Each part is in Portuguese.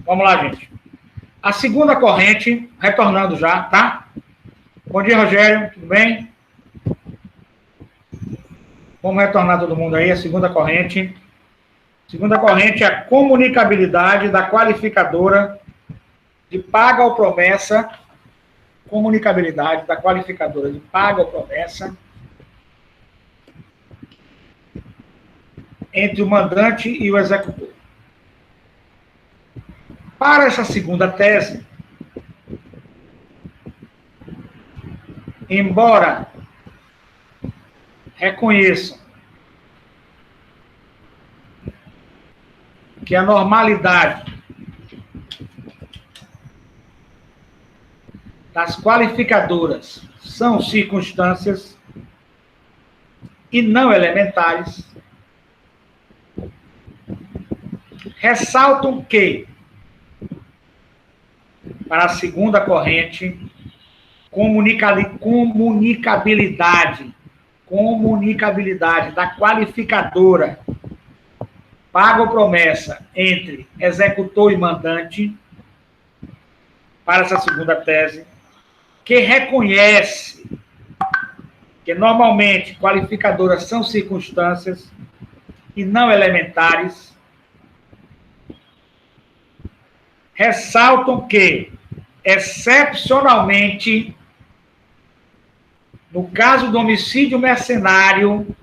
Vamos lá, gente. A segunda corrente, retornando já, tá? Bom dia, Rogério, tudo bem? Vamos retornar todo mundo aí, a segunda corrente. Segunda corrente é a comunicabilidade da qualificadora de paga ou promessa. Comunicabilidade da qualificadora de paga ou promessa entre o mandante e o executor. Para essa segunda tese, embora reconheçam que a normalidade das qualificadoras são circunstâncias e não elementares, ressaltam que, para a segunda corrente, comunicabilidade da qualificadora paga ou promessa entre executor e mandante, para essa segunda tese, que reconhece que normalmente qualificadoras são circunstâncias e não elementares, ressaltam que, excepcionalmente, no caso do homicídio mercenário,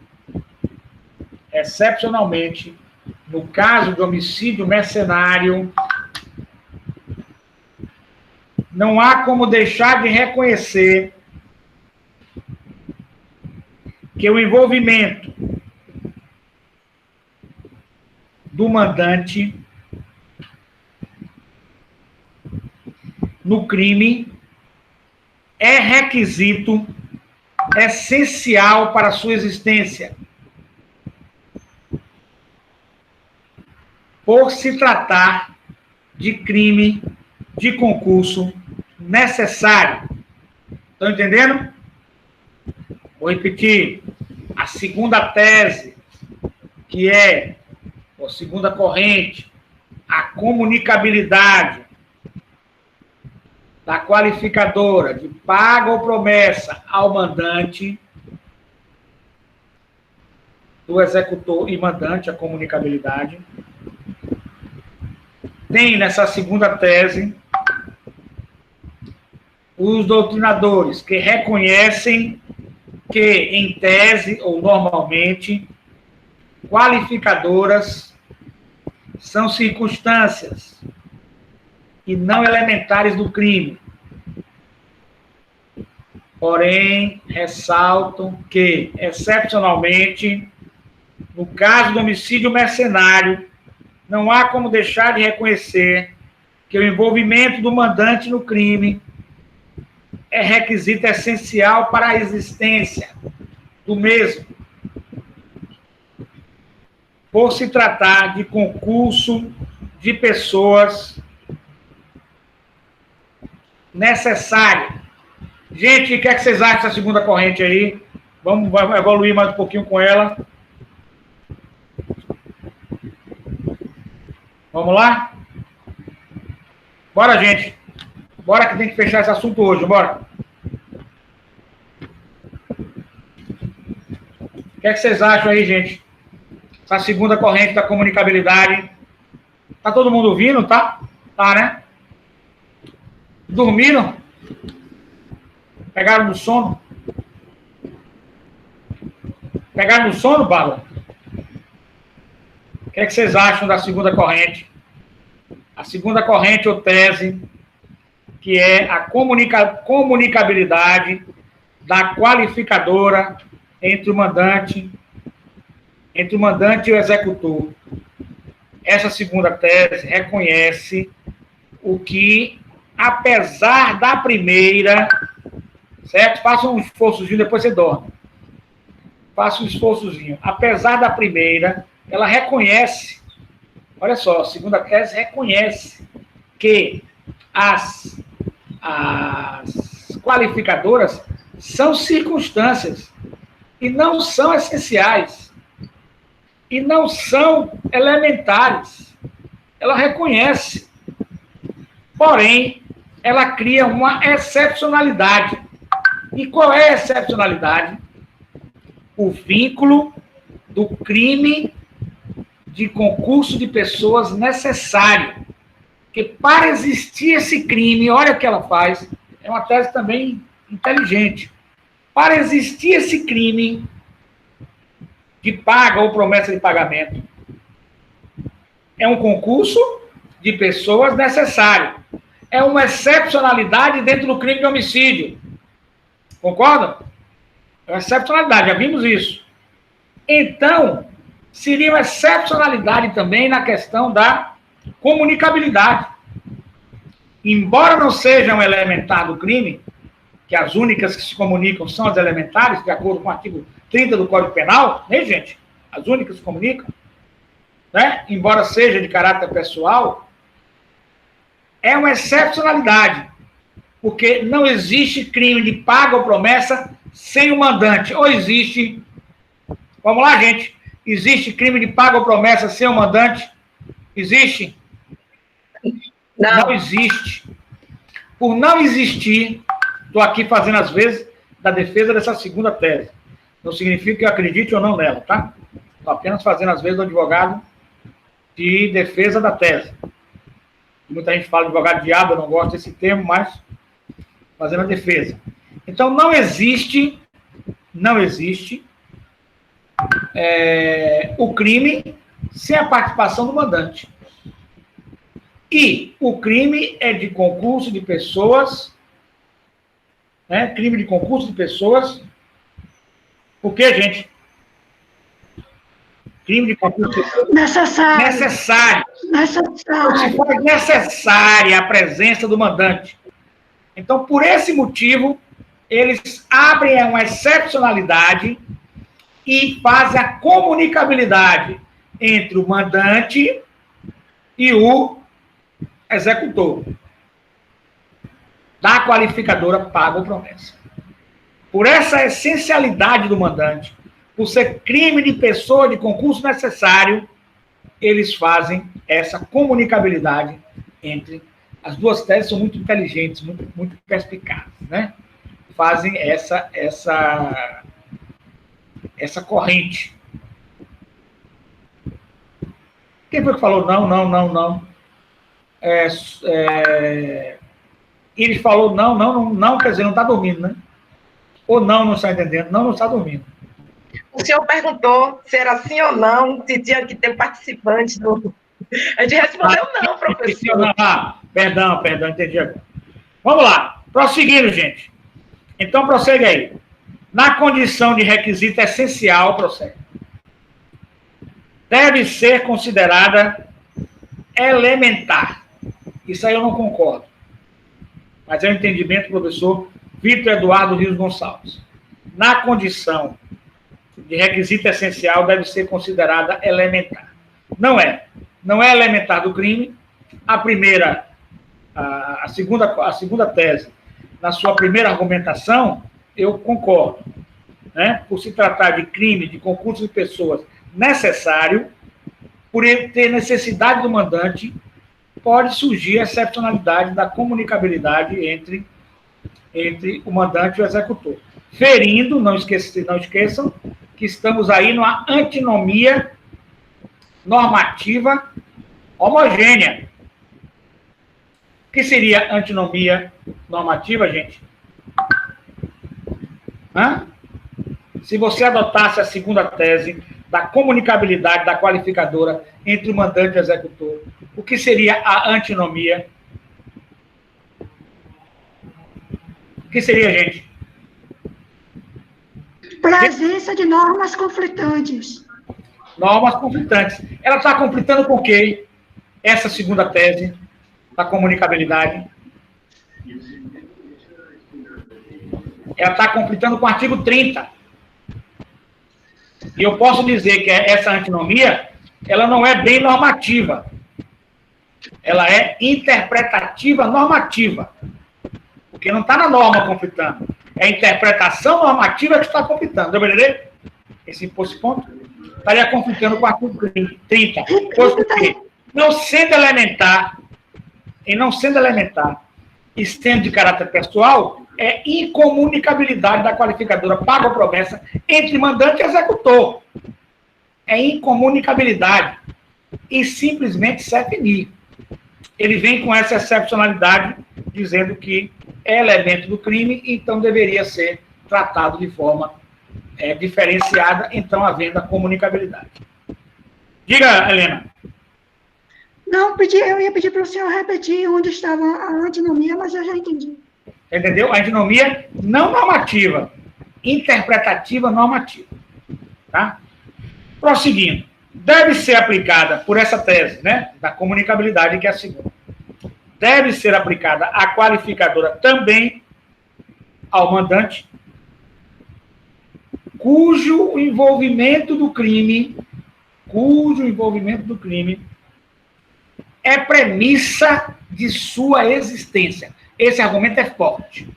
não há como deixar de reconhecer que o envolvimento do mandante no crime é requisito essencial para a sua existência, por se tratar de crime de concurso necessário. Estão entendendo? Vou repetir. A segunda tese, que é a segunda corrente, a comunicabilidade da qualificadora de paga ou promessa ao mandante, do executor e mandante, a comunicabilidade. Tem nessa segunda tese os doutrinadores que reconhecem que, em tese ou normalmente, qualificadoras são circunstâncias e não elementares do crime. Porém, ressaltam que, excepcionalmente, no caso do homicídio mercenário, não há como deixar de reconhecer que o envolvimento do mandante no crime é requisito essencial para a existência do mesmo, por se tratar de concurso de pessoas necessário. Gente, o que é que vocês acham dessa segunda corrente aí? Vamos evoluir mais um pouquinho com ela. Vamos lá? Bora, gente. Bora que tem que fechar esse assunto hoje, bora. O que é que vocês acham aí, gente? Essa segunda corrente da comunicabilidade. Tá todo mundo ouvindo, tá? Tá, né? Dormiram? Pegaram no sono? Pegaram no sono, Bárbara? O que é que vocês acham da segunda corrente? A segunda corrente ou tese, que é a comunicabilidade da qualificadora entre o mandante e o executor. Essa segunda tese reconhece o que, apesar da primeira, certo? Faça um esforçozinho, depois você dorme. Faça um esforçozinho. Apesar da primeira, ela reconhece, olha só, a segunda tese reconhece que as qualificadoras são circunstâncias e não são essenciais e não são elementares. Ela reconhece Porém, ela cria uma excepcionalidade. E qual é a excepcionalidade? O vínculo do crime de concurso de pessoas necessário. Porque para existir esse crime, olha o que ela faz, é uma tese também inteligente. Para existir esse crime de paga ou promessa de pagamento, é um concurso de pessoas necessário. É uma excepcionalidade dentro do crime de homicídio. Concordam? É uma excepcionalidade, já vimos isso. Então, seria uma excepcionalidade também na questão da comunicabilidade. Embora não seja um elementar do crime, que as únicas que se comunicam são as elementares, de acordo com o artigo 30 do Código Penal, né, gente? As únicas que se comunicam, né? Embora seja de caráter pessoal, é uma excepcionalidade, porque não existe crime de paga ou promessa sem o mandante. Ou existe... Vamos lá, gente. Existe crime de paga ou promessa sem o mandante? Existe? Não existe. Por não existir, estou aqui fazendo as vezes da defesa dessa segunda tese. Não significa que eu acredite ou não nela, tá? Estou apenas fazendo as vezes do advogado de defesa da tese. Muita gente fala de advogado diabo, eu não gosto desse termo, mas fazendo a defesa. Então, não existe o crime sem a participação do mandante. E o crime é de concurso de pessoas, né? Crime de concurso de pessoas. Por quê, gente? Crime de concurso de pessoas. Necessário. Então, se for necessária a presença do mandante. Então, por esse motivo, eles abrem uma excepcionalidade e fazem a comunicabilidade entre o mandante e o executor da qualificadora paga ou promessa. Por essa essencialidade do mandante, por ser crime de pessoa de concurso necessário, eles fazem essa comunicabilidade entre... As duas teses são muito inteligentes, muito perspicazes, né? Fazem essa corrente. Quem foi que falou não? Ele falou não, quer dizer, não está dormindo, né? Ou não está entendendo, não está dormindo. O senhor perguntou se era sim ou não, se tinha que ter participantes do... A gente respondeu não, professor. Perdão, entendi agora. Vamos lá, prosseguindo, gente. Então, prossegue aí. Na condição de requisito essencial, prossegue. Deve ser considerada elementar. Isso aí eu não concordo. Mas é o entendimento do professor Vitor Eduardo Rios Gonçalves. Na condição de requisito essencial, deve ser considerada elementar. Não é elementar do crime. A segunda tese, na sua primeira argumentação, eu concordo, né? Por se tratar de crime de concurso de pessoas necessário, por ele ter necessidade do mandante, pode surgir a excepcionalidade da comunicabilidade entre o mandante e o executor. Ferindo, não esqueçam, que estamos aí numa antinomia normativa homogênea. O que seria antinomia normativa, gente? Se você adotasse a segunda tese da comunicabilidade da qualificadora entre o mandante e o executor, o que seria a antinomia? O que seria, gente? Presença de normas conflitantes. Normas conflitantes. Ela está conflitando com o quê? Essa segunda tese da comunicabilidade. Ela está conflitando com o artigo 30. E eu posso dizer que essa antinomia, ela não é bem normativa. Ela é interpretativa normativa. Porque não está na norma conflitando. É a interpretação normativa que está conflitando. Deu para entender? Esse ponto? Estaria conflitando com o artigo 30. Pois porque, não sendo elementar, em não sendo elementar e sendo de caráter pessoal, é incomunicabilidade da qualificadora paga ou promessa entre mandante e executor. É incomunicabilidade. E simplesmente CEPNI. Ele vem com essa excepcionalidade, dizendo que é elemento do crime, então deveria ser tratado de forma diferenciada, então havendo a comunicabilidade. Diga, Helena. Não, eu ia pedir para o senhor repetir onde estava a antinomia, mas eu já entendi. Entendeu? A antinomia não normativa, interpretativa normativa. Tá? Prosseguindo. Deve ser aplicada, por essa tese, né, da comunicabilidade, que é a segunda, deve ser aplicada a qualificadora também ao mandante, cujo envolvimento do crime é premissa de sua existência. Esse argumento é forte.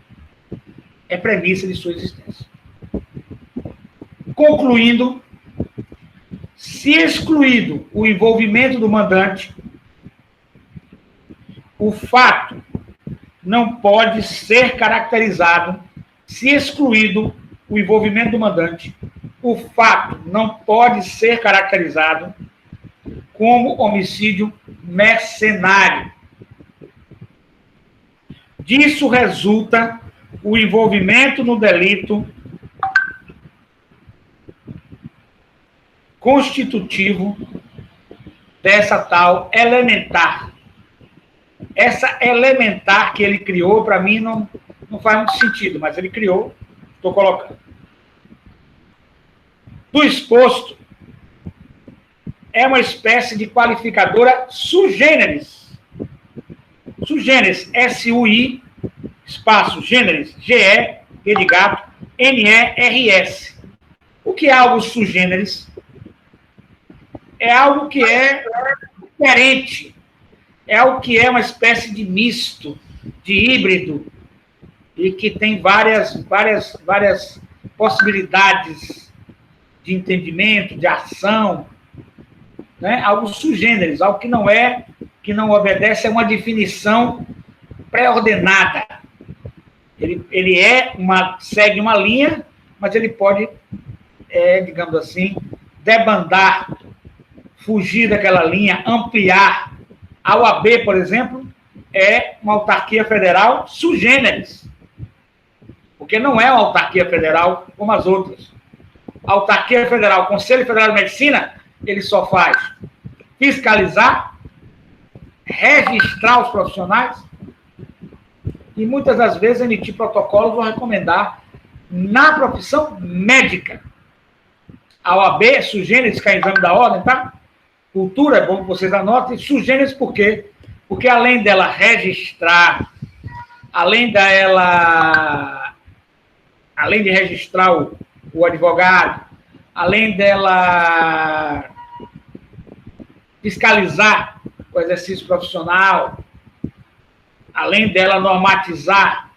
É premissa de sua existência. Concluindo, se excluído o envolvimento do mandante, o fato não pode ser caracterizado, se excluído o envolvimento do mandante, o fato não pode ser caracterizado como homicídio mercenário. Disso resulta o envolvimento no delito constitutivo dessa tal elementar. Essa elementar que ele criou, para mim, não faz muito sentido, mas ele criou, estou colocando. Do exposto, é uma espécie de qualificadora sui generis. Sui generis, S-U-I, espaço, generis, G-E, G de gato, N-E-R-S. O que é algo sui generis? É algo que é diferente. É algo que é uma espécie de misto, de híbrido, e que tem várias possibilidades de entendimento, de ação, né? Algo sui generis, algo que não obedece a uma definição pré-ordenada. Ele segue uma linha, mas ele pode, digamos assim, debandar, fugir daquela linha, ampliar. A OAB, por exemplo, é uma autarquia federal sui generis, porque não é uma autarquia federal como as outras. A autarquia federal, o Conselho Federal de Medicina, ele só faz fiscalizar, registrar os profissionais e, muitas das vezes, emitir protocolos ou recomendar na profissão médica. A OAB é sui generis, que é exame da ordem, tá? Cultura, é bom que vocês anotem. Sui generis por quê? Porque além dela registrar, além de registrar o advogado, além dela fiscalizar o exercício profissional, além dela normatizar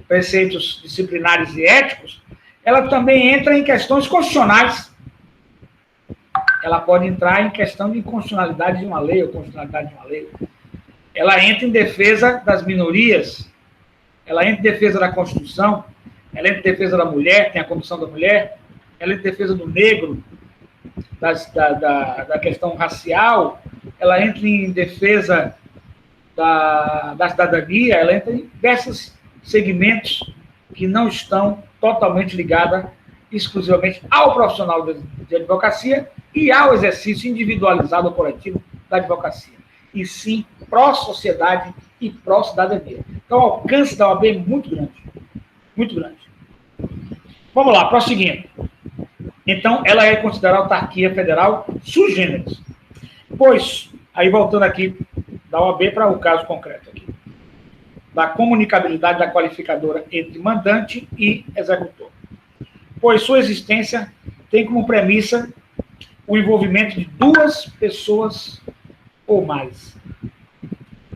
preceitos disciplinares e éticos, ela também entra em questões constitucionais. Ela pode entrar em questão de inconstitucionalidade de uma lei ou constitucionalidade de uma lei. Ela entra em defesa das minorias, ela entra em defesa da Constituição, ela entra em defesa da mulher, tem a Condição da Mulher, ela entra em defesa do negro, da questão racial, ela entra em defesa da cidadania, ela entra em diversos segmentos que não estão totalmente ligados exclusivamente ao profissional de advocacia e ao exercício individualizado ou coletivo da advocacia, e sim pró-sociedade e pró-cidadania. Então, o alcance da OAB é muito grande. Muito grande. Vamos lá, prosseguindo. Então, ela é considerada autarquia federal sui generis. Pois, aí voltando aqui da OAB para o caso concreto aqui, da comunicabilidade da qualificadora entre mandante e executor. Pois sua existência tem como premissa o envolvimento de duas pessoas ou mais.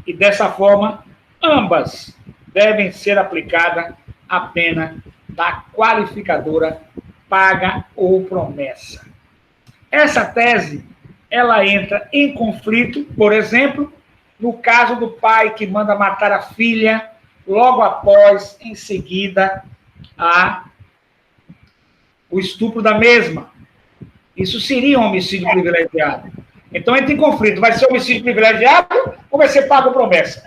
E dessa forma, ambas devem ser aplicada a pena da qualificadora paga ou promessa. Essa tese, ela entra em conflito, por exemplo, No caso do pai que manda matar a filha, logo após, em seguida, o estupro da mesma. Isso seria um homicídio privilegiado. Então entra em conflito. Vai ser homicídio privilegiado ou vai ser pago promessa?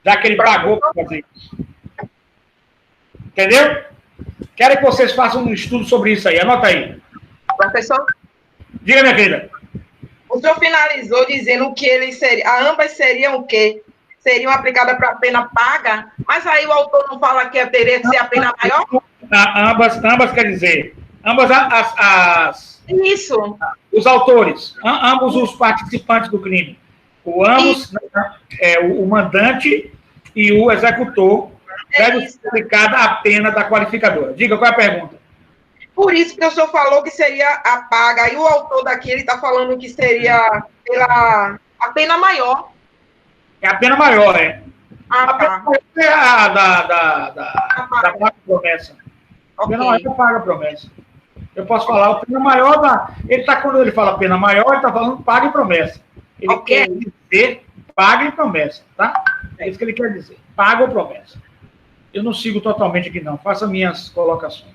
Já que ele pagou para fazer isso. Entendeu? Quero que vocês façam um estudo sobre isso aí. Anota aí. Professor? Diga, minha querida. O senhor finalizou dizendo que ambas seriam o quê? Seriam aplicadas para pena paga, mas aí o autor não fala que teria que ser a pena maior? Ambas quer dizer, ambas Isso. Os autores, ambos os participantes do crime. O mandante e o executor devem ser aplicada a pena da qualificadora. Diga, qual é a pergunta? Por isso que o senhor falou que seria a paga, e o autor daqui, ele está falando que seria a pena maior. É a pena maior, é. A pena maior é a da paga promessa. A pena maior é a paga promessa. Eu posso falar, a pena maior quando ele fala pena maior, ele está falando paga e promessa. Ele quer dizer paga e promessa, tá? É isso que ele quer dizer. Paga ou promessa. Eu não sigo totalmente aqui, não. Faça minhas colocações.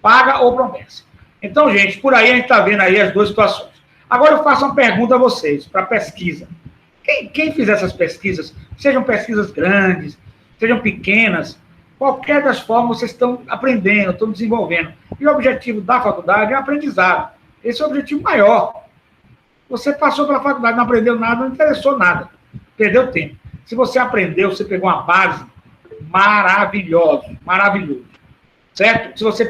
Paga ou promessa. Então, gente, por aí a gente está vendo aí as duas situações. Agora eu faço uma pergunta a vocês, para pesquisa. Quem fizer essas pesquisas, sejam pesquisas grandes, sejam pequenas, qualquer das formas vocês estão aprendendo, estão desenvolvendo. E o objetivo da faculdade é o aprendizado. Esse é o objetivo maior. Você passou pela faculdade, não aprendeu nada, não interessou nada. Perdeu tempo. Se você aprendeu, você pegou uma base maravilhoso. Certo? Se você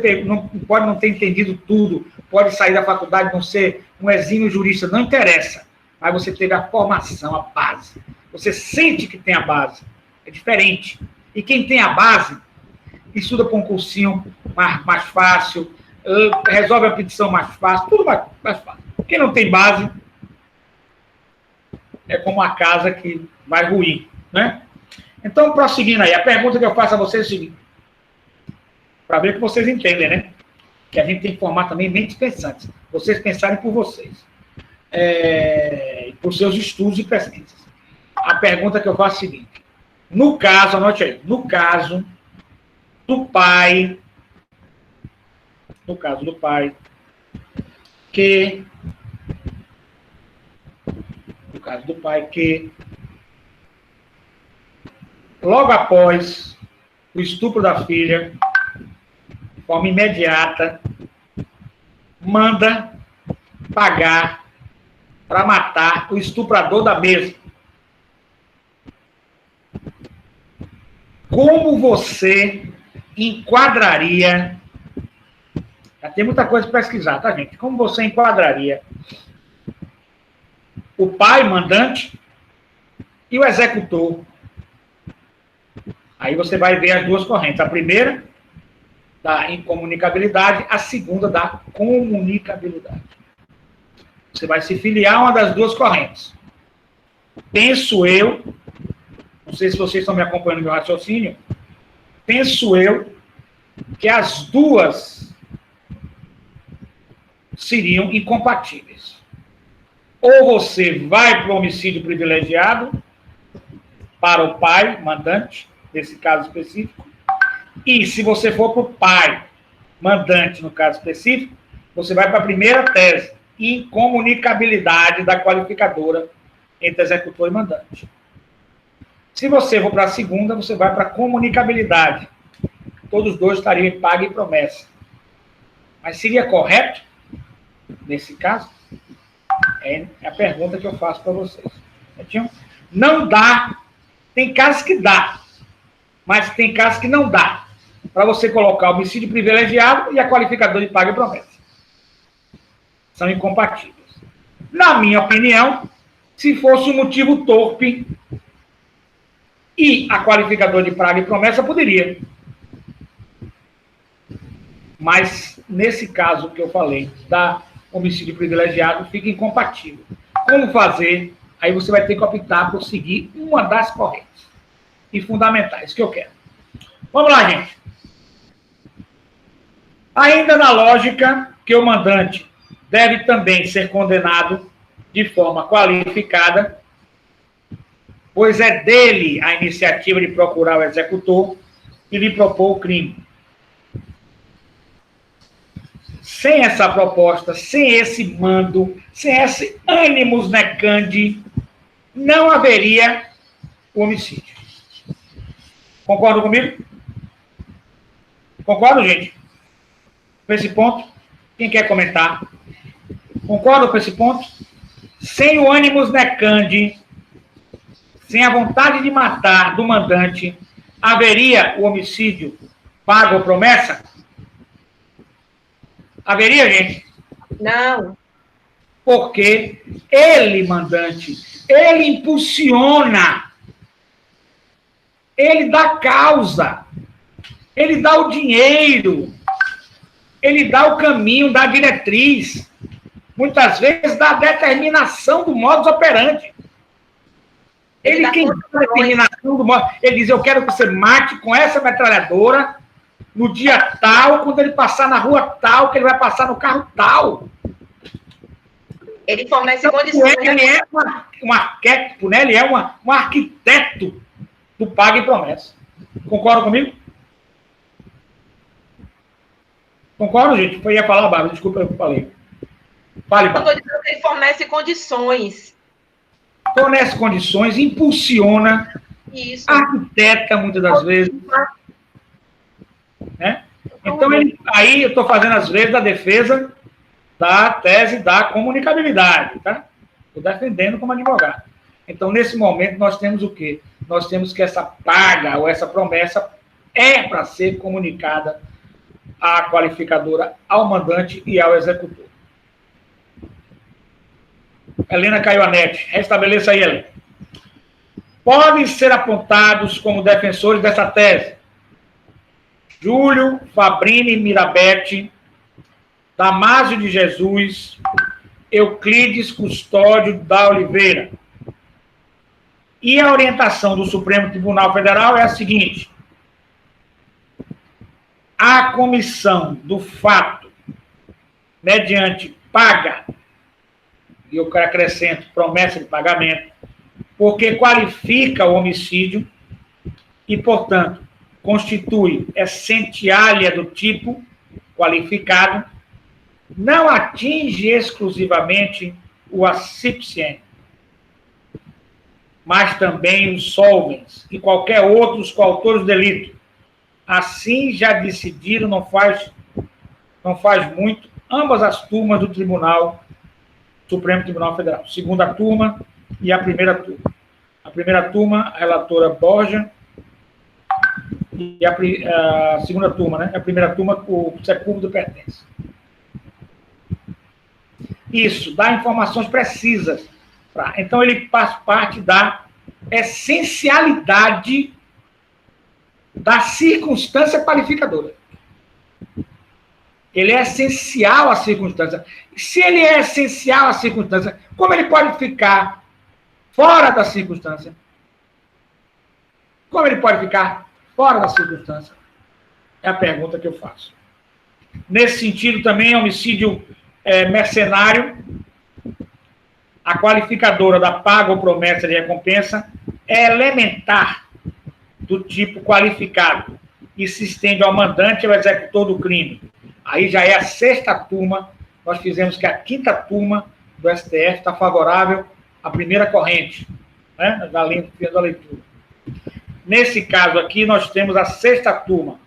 pode não ter entendido tudo, pode sair da faculdade, não ser um exímio jurista, não interessa. Mas você teve a formação, a base. Você sente que tem a base. É diferente. E quem tem a base, estuda para um cursinho mais fácil, resolve a petição mais fácil, tudo mais fácil. Quem não tem base, é como uma casa que vai ruir, né? Então, prosseguindo aí, a pergunta que eu faço a vocês é o seguinte, para ver que vocês entendem, né? Que a gente tem que formar também mentes pensantes. Vocês pensarem por vocês. Por seus estudos e pesquisas. A pergunta que eu faço é a seguinte. No caso, anote aí, no caso do pai que logo após o estupro da filha, de forma imediata, manda pagar para matar o estuprador da mesma. Como você enquadraria... Já tem muita coisa para pesquisar, tá, gente? Como você enquadraria o pai, mandante, e o executor? Aí você vai ver as duas correntes. A primeira, da incomunicabilidade, a segunda, da comunicabilidade. Você vai se filiar a uma das duas correntes. Penso eu, não sei se vocês estão me acompanhando no meu raciocínio, penso eu que as duas seriam incompatíveis. Ou você vai para o homicídio privilegiado, para o pai, mandante, nesse caso específico, e se você for para o pai, mandante, no caso específico, você vai para a primeira tese, incomunicabilidade da qualificadora entre executor e mandante. Se você for para a segunda, você vai para a comunicabilidade. Todos os dois estariam em paga e promessa. Mas seria correto, nesse caso? É a pergunta que eu faço para vocês. Certinho? Não dá. Tem casos que dá, mas tem casos que não dá. Para você colocar o homicídio privilegiado e a qualificadora de paga e promessa. São incompatíveis. Na minha opinião, se fosse um motivo torpe e a qualificadora de paga e promessa, poderia. Mas, nesse caso que eu falei, da homicídio privilegiado, fica incompatível. Como fazer? Aí você vai ter que optar por seguir uma das correntes e fundamentais que eu quero. Vamos lá, gente. Ainda na lógica que o mandante deve também ser condenado de forma qualificada, pois é dele a iniciativa de procurar o executor e lhe propor o crime. Sem essa proposta, sem esse mando, sem esse ânimos necandi, não haveria o homicídio. Concordam comigo? Concordam, gente? Com esse ponto? Quem quer comentar? Concordam com esse ponto? Sem o ânimos necandi, sem a vontade de matar do mandante, haveria o homicídio pago ou promessa? Haveria, gente? Não. Porque ele, mandante, ele impulsiona, ele dá causa, ele dá o dinheiro, ele dá o caminho, dá a diretriz, muitas vezes dá a determinação do modus operandi. Ele quem dá a determinação do modus, ele diz, eu quero que você mate com essa metralhadora no dia tal, quando ele passar na rua tal, que ele vai passar no carro tal. Ele fornece Então, condições. ele é um arquétipo, né? Ele é um arquiteto do pago e promessa. Concorda comigo? Concorda, gente? Eu ia falar, Bárbara, desculpa, eu falei. Fale, Eu Bárbara. estou dizendo que ele fornece condições. Fornece condições, impulsiona, Isso. arquiteta, muitas das vezes. Né? Então, aí eu estou fazendo, às vezes, a defesa da tese da comunicabilidade, tá? Estou defendendo como advogado. Então, nesse momento, nós temos o quê? Nós temos que essa paga ou essa promessa é para ser comunicada à qualificadora, ao mandante e ao executor. Helena Caioanete, restabeleça aí, Helena. Podem ser apontados como defensores dessa tese Júlio Fabrini Mirabete, Damásio de Jesus, Euclides Custódio da Oliveira. E a orientação do Supremo Tribunal Federal é a seguinte: a comissão do fato, mediante paga, e eu acrescento promessa de pagamento, porque qualifica o homicídio e, portanto, constitui essencialha do tipo qualificado, não atinge exclusivamente o ascipciente, mas também os solvens e qualquer outros coautores do delito. Assim já decidiram, não faz muito, ambas as turmas do Tribunal Supremo Tribunal Federal, segunda turma e a primeira turma. A primeira turma, a relatora Borja, e a segunda turma, né? A primeira turma, o Sepúlveda pertence. Isso, dá informações precisas. Então, ele faz parte da essencialidade da circunstância qualificadora. Ele é essencial à circunstância. Se ele é essencial à circunstância, como ele pode ficar fora da circunstância? Como ele pode ficar fora da circunstância? É a pergunta que eu faço. Nesse sentido, também, homicídio mercenário, a qualificadora da paga ou promessa de recompensa é elementar do tipo qualificado e se estende ao mandante e ao executor do crime. Aí já é a sexta turma, nós fizemos que a quinta turma do STF está favorável à primeira corrente, né, da leitura. Nesse caso aqui, nós temos a sexta turma,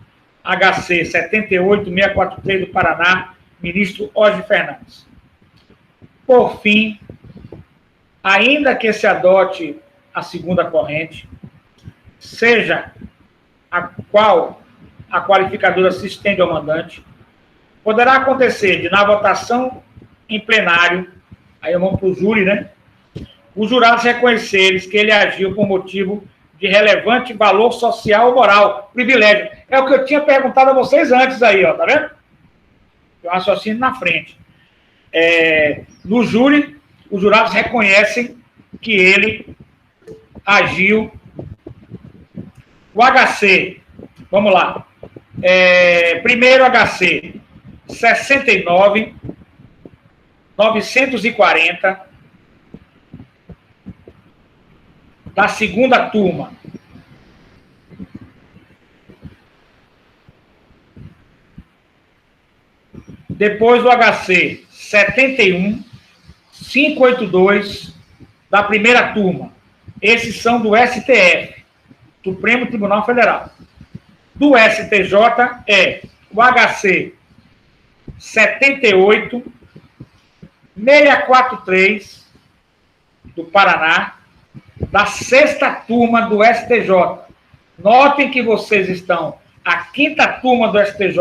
HC 78643 do Paraná, ministro Jorge Fernandes. Por fim, ainda que se adote a segunda corrente, seja a qual a qualificadora se estende ao mandante, poderá acontecer de, na votação em plenário, aí vamos para o júri, né? Os jurados reconhecerem que ele agiu por motivo de relevante valor social ou moral, privilégio. É o que eu tinha perguntado a vocês antes aí, ó, tá vendo? Eu raciocínio na frente. No júri, os jurados reconhecem que ele agiu. O HC, vamos lá. Primeiro HC, 69, 940, da segunda turma. Depois do HC 71.582 da primeira turma. Esses são do STF, Supremo Tribunal Federal. Do STJ é o HC 78.643 do Paraná, da sexta turma do STJ. Notem que vocês estão a quinta turma do STJ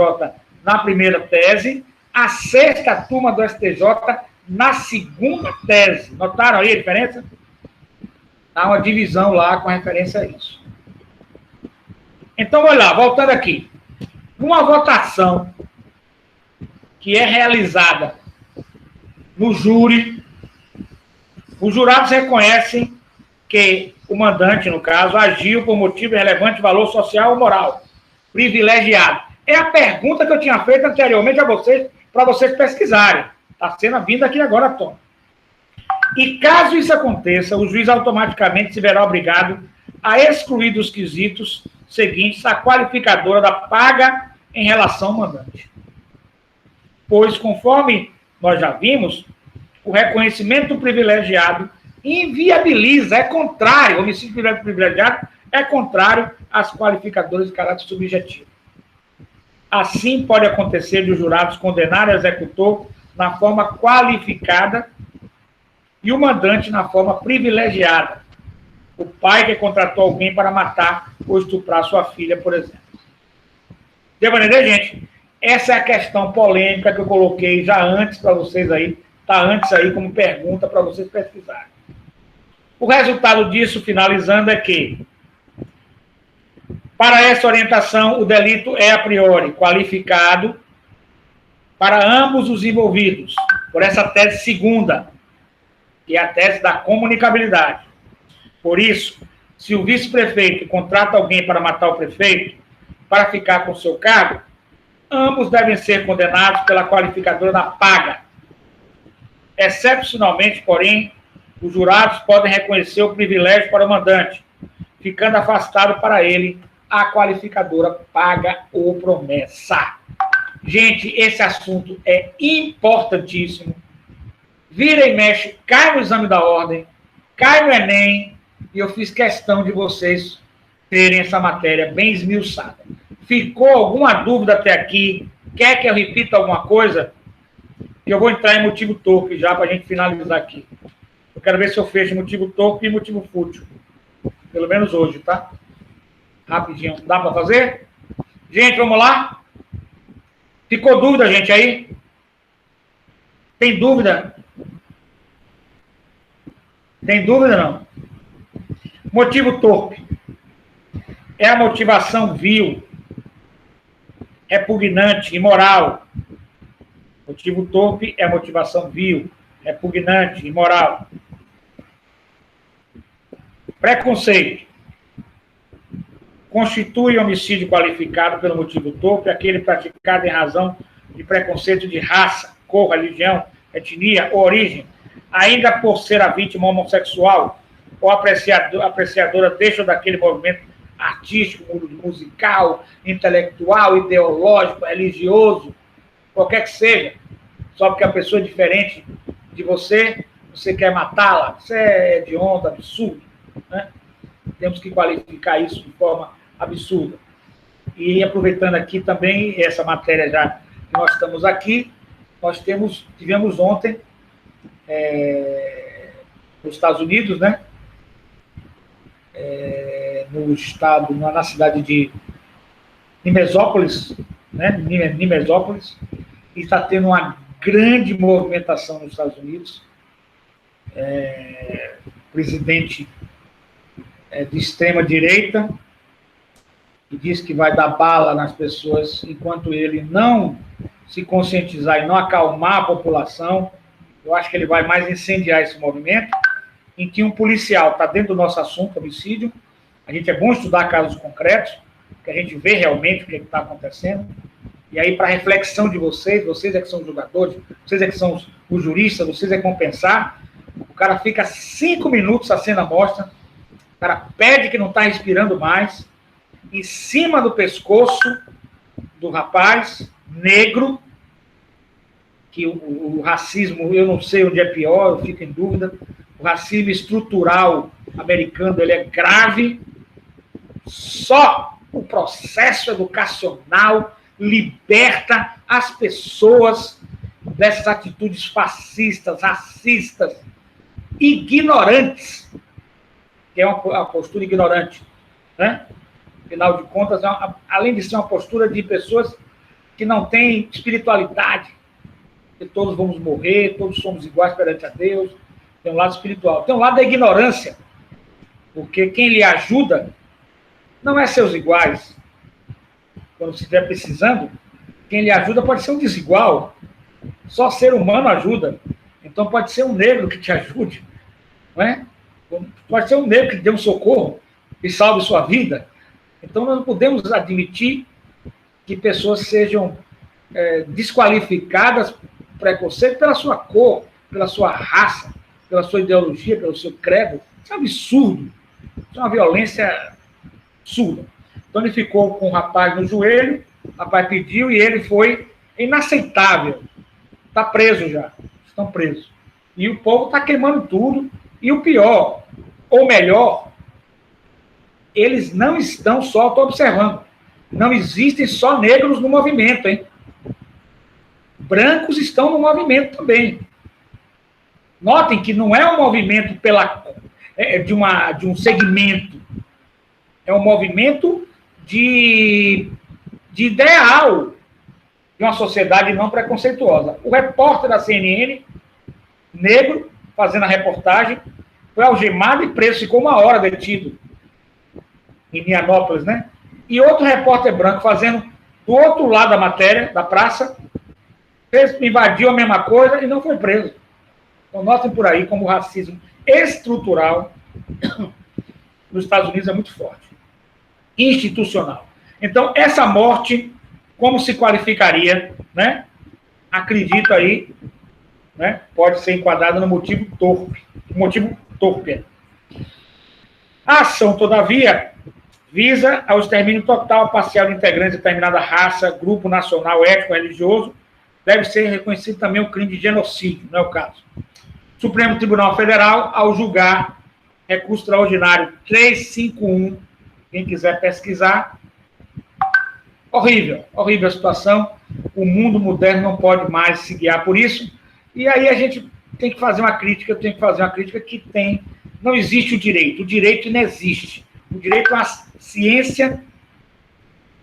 na primeira tese, a sexta turma do STJ na segunda tese. Notaram aí a diferença? Há uma divisão lá com referência a isso. Então, olha lá, voltando aqui. Uma votação que é realizada no júri, os jurados reconhecem que o mandante, no caso, agiu por motivo de relevante valor social ou moral, privilegiado. É a pergunta que eu tinha feito anteriormente a vocês, para vocês pesquisarem. Está sendo vinda aqui agora à tona. E caso isso aconteça, o juiz automaticamente se verá obrigado a excluir dos quesitos seguintes a qualificadora da paga em relação ao mandante. Pois, conforme nós já vimos, o reconhecimento privilegiado inviabiliza, é contrário, o homicídio privilegiado é contrário às qualificadoras de caráter subjetivo. Assim, pode acontecer de os jurados condenarem o executor na forma qualificada e o mandante na forma privilegiada. O pai que contratou alguém para matar ou estuprar sua filha, por exemplo. Deu para entender, gente? Essa é a questão polêmica que eu coloquei já antes para vocês aí, está antes aí como pergunta para vocês pesquisarem. O resultado disso, finalizando, é que, para essa orientação, o delito é a priori qualificado para ambos os envolvidos, por essa tese segunda, que é a tese da comunicabilidade. Por isso, se o vice-prefeito contrata alguém para matar o prefeito, para ficar com seu cargo, ambos devem ser condenados pela qualificadora da paga. Excepcionalmente, porém, os jurados podem reconhecer o privilégio para o mandante, ficando afastado para ele a qualificadora paga ou promessa. Gente, esse assunto é importantíssimo. Vira e mexe, cai no exame da ordem, cai no Enem, e eu fiz questão de vocês terem essa matéria bem esmiuçada. Ficou alguma dúvida até aqui? Quer que eu repita alguma coisa? Eu vou entrar em motivo torpe já para a gente finalizar aqui. Eu quero ver se eu fecho motivo torpe e motivo fútil. Pelo menos hoje, tá? Rapidinho. Dá para fazer? Gente, vamos lá? Ficou dúvida, gente, aí? Tem dúvida? Tem dúvida, não? Motivo torpe. É a motivação vil, repugnante, imoral. Motivo torpe é a motivação vil, repugnante, imoral. Preconceito. Constitui homicídio qualificado pelo motivo torpe aquele praticado em razão de preconceito de raça, cor, religião, etnia ou origem, ainda por ser a vítima homossexual ou apreciadora deste ou daquele movimento artístico, musical, intelectual, ideológico, religioso, qualquer que seja, só porque a pessoa é diferente de você, você quer matá-la, isso é de onda, absurdo, né? Temos que qualificar isso de forma absurda. E aproveitando aqui também essa matéria já que nós estamos aqui, nós tivemos ontem nos Estados Unidos, né? No estado, na cidade de Nimesópolis, né? Nimesópolis, e está tendo uma grande movimentação nos Estados Unidos. O presidente de extrema-direita, que diz que vai dar bala nas pessoas enquanto ele não se conscientizar e não acalmar a população. Eu acho que ele vai mais incendiar esse movimento, em que um policial está dentro do nosso assunto, homicídio. A gente é bom estudar casos concretos, que a gente vê realmente o que está acontecendo. E aí, para reflexão de vocês é que são os jogadores, vocês é que são os juristas, vocês é que vão pensar. O cara fica 5 minutos, a cena mostra, cara pede que não está respirando mais, em cima do pescoço do rapaz negro, que o racismo, eu não sei onde é pior, eu fico em dúvida, o racismo estrutural americano, ele é grave, só o processo educacional liberta as pessoas dessas atitudes fascistas, racistas, ignorantes, que é uma postura ignorante, né? Afinal de contas, além de ser uma postura de pessoas que não têm espiritualidade, que todos vamos morrer, todos somos iguais perante a Deus, tem um lado espiritual. Tem um lado da ignorância, porque quem lhe ajuda não é seus iguais. Quando você estiver precisando, quem lhe ajuda pode ser um desigual. Só ser humano ajuda. Então pode ser um negro que te ajude, não é? Pode ser um negro que te dê um socorro e salve sua vida. Então nós não podemos admitir que pessoas sejam desqualificadas, preconceito pela sua cor, pela sua raça, pela sua ideologia, pelo seu credo. Isso é um absurdo. Isso é uma violência absurda. Então ele ficou com o rapaz no joelho, o rapaz pediu e ele foi inaceitável. Está preso já. Estão presos. E o povo está queimando tudo. E o pior, ou melhor, eles não estão só, estou observando, não existem só negros no movimento, hein? Brancos estão no movimento também. Notem que não é um movimento de um segmento, é um movimento de ideal de uma sociedade não preconceituosa. O repórter da CNN, negro, fazendo a reportagem, foi algemado e preso, ficou 1 hora detido em Minneapolis, né? E outro repórter branco fazendo do outro lado da matéria, da praça, invadiu a mesma coisa e não foi preso. Então, notem por aí como o racismo estrutural nos Estados Unidos é muito forte. Institucional. Então, essa morte, como se qualificaria, né? Acredito aí, né? Pode ser enquadrada no motivo torpe. Motivo torpe. A ação, todavia, visa ao extermínio total, parcial de integrantes de determinada raça, grupo nacional, étnico, religioso. Deve ser reconhecido também o crime de genocídio, não é o caso. Supremo Tribunal Federal, ao julgar recurso extraordinário 351, quem quiser pesquisar, horrível, horrível a situação, o mundo moderno não pode mais se guiar por isso, e aí a gente tem que fazer uma crítica, eu tenho que fazer uma crítica que não existe o direito não existe, o direito é uma ciência,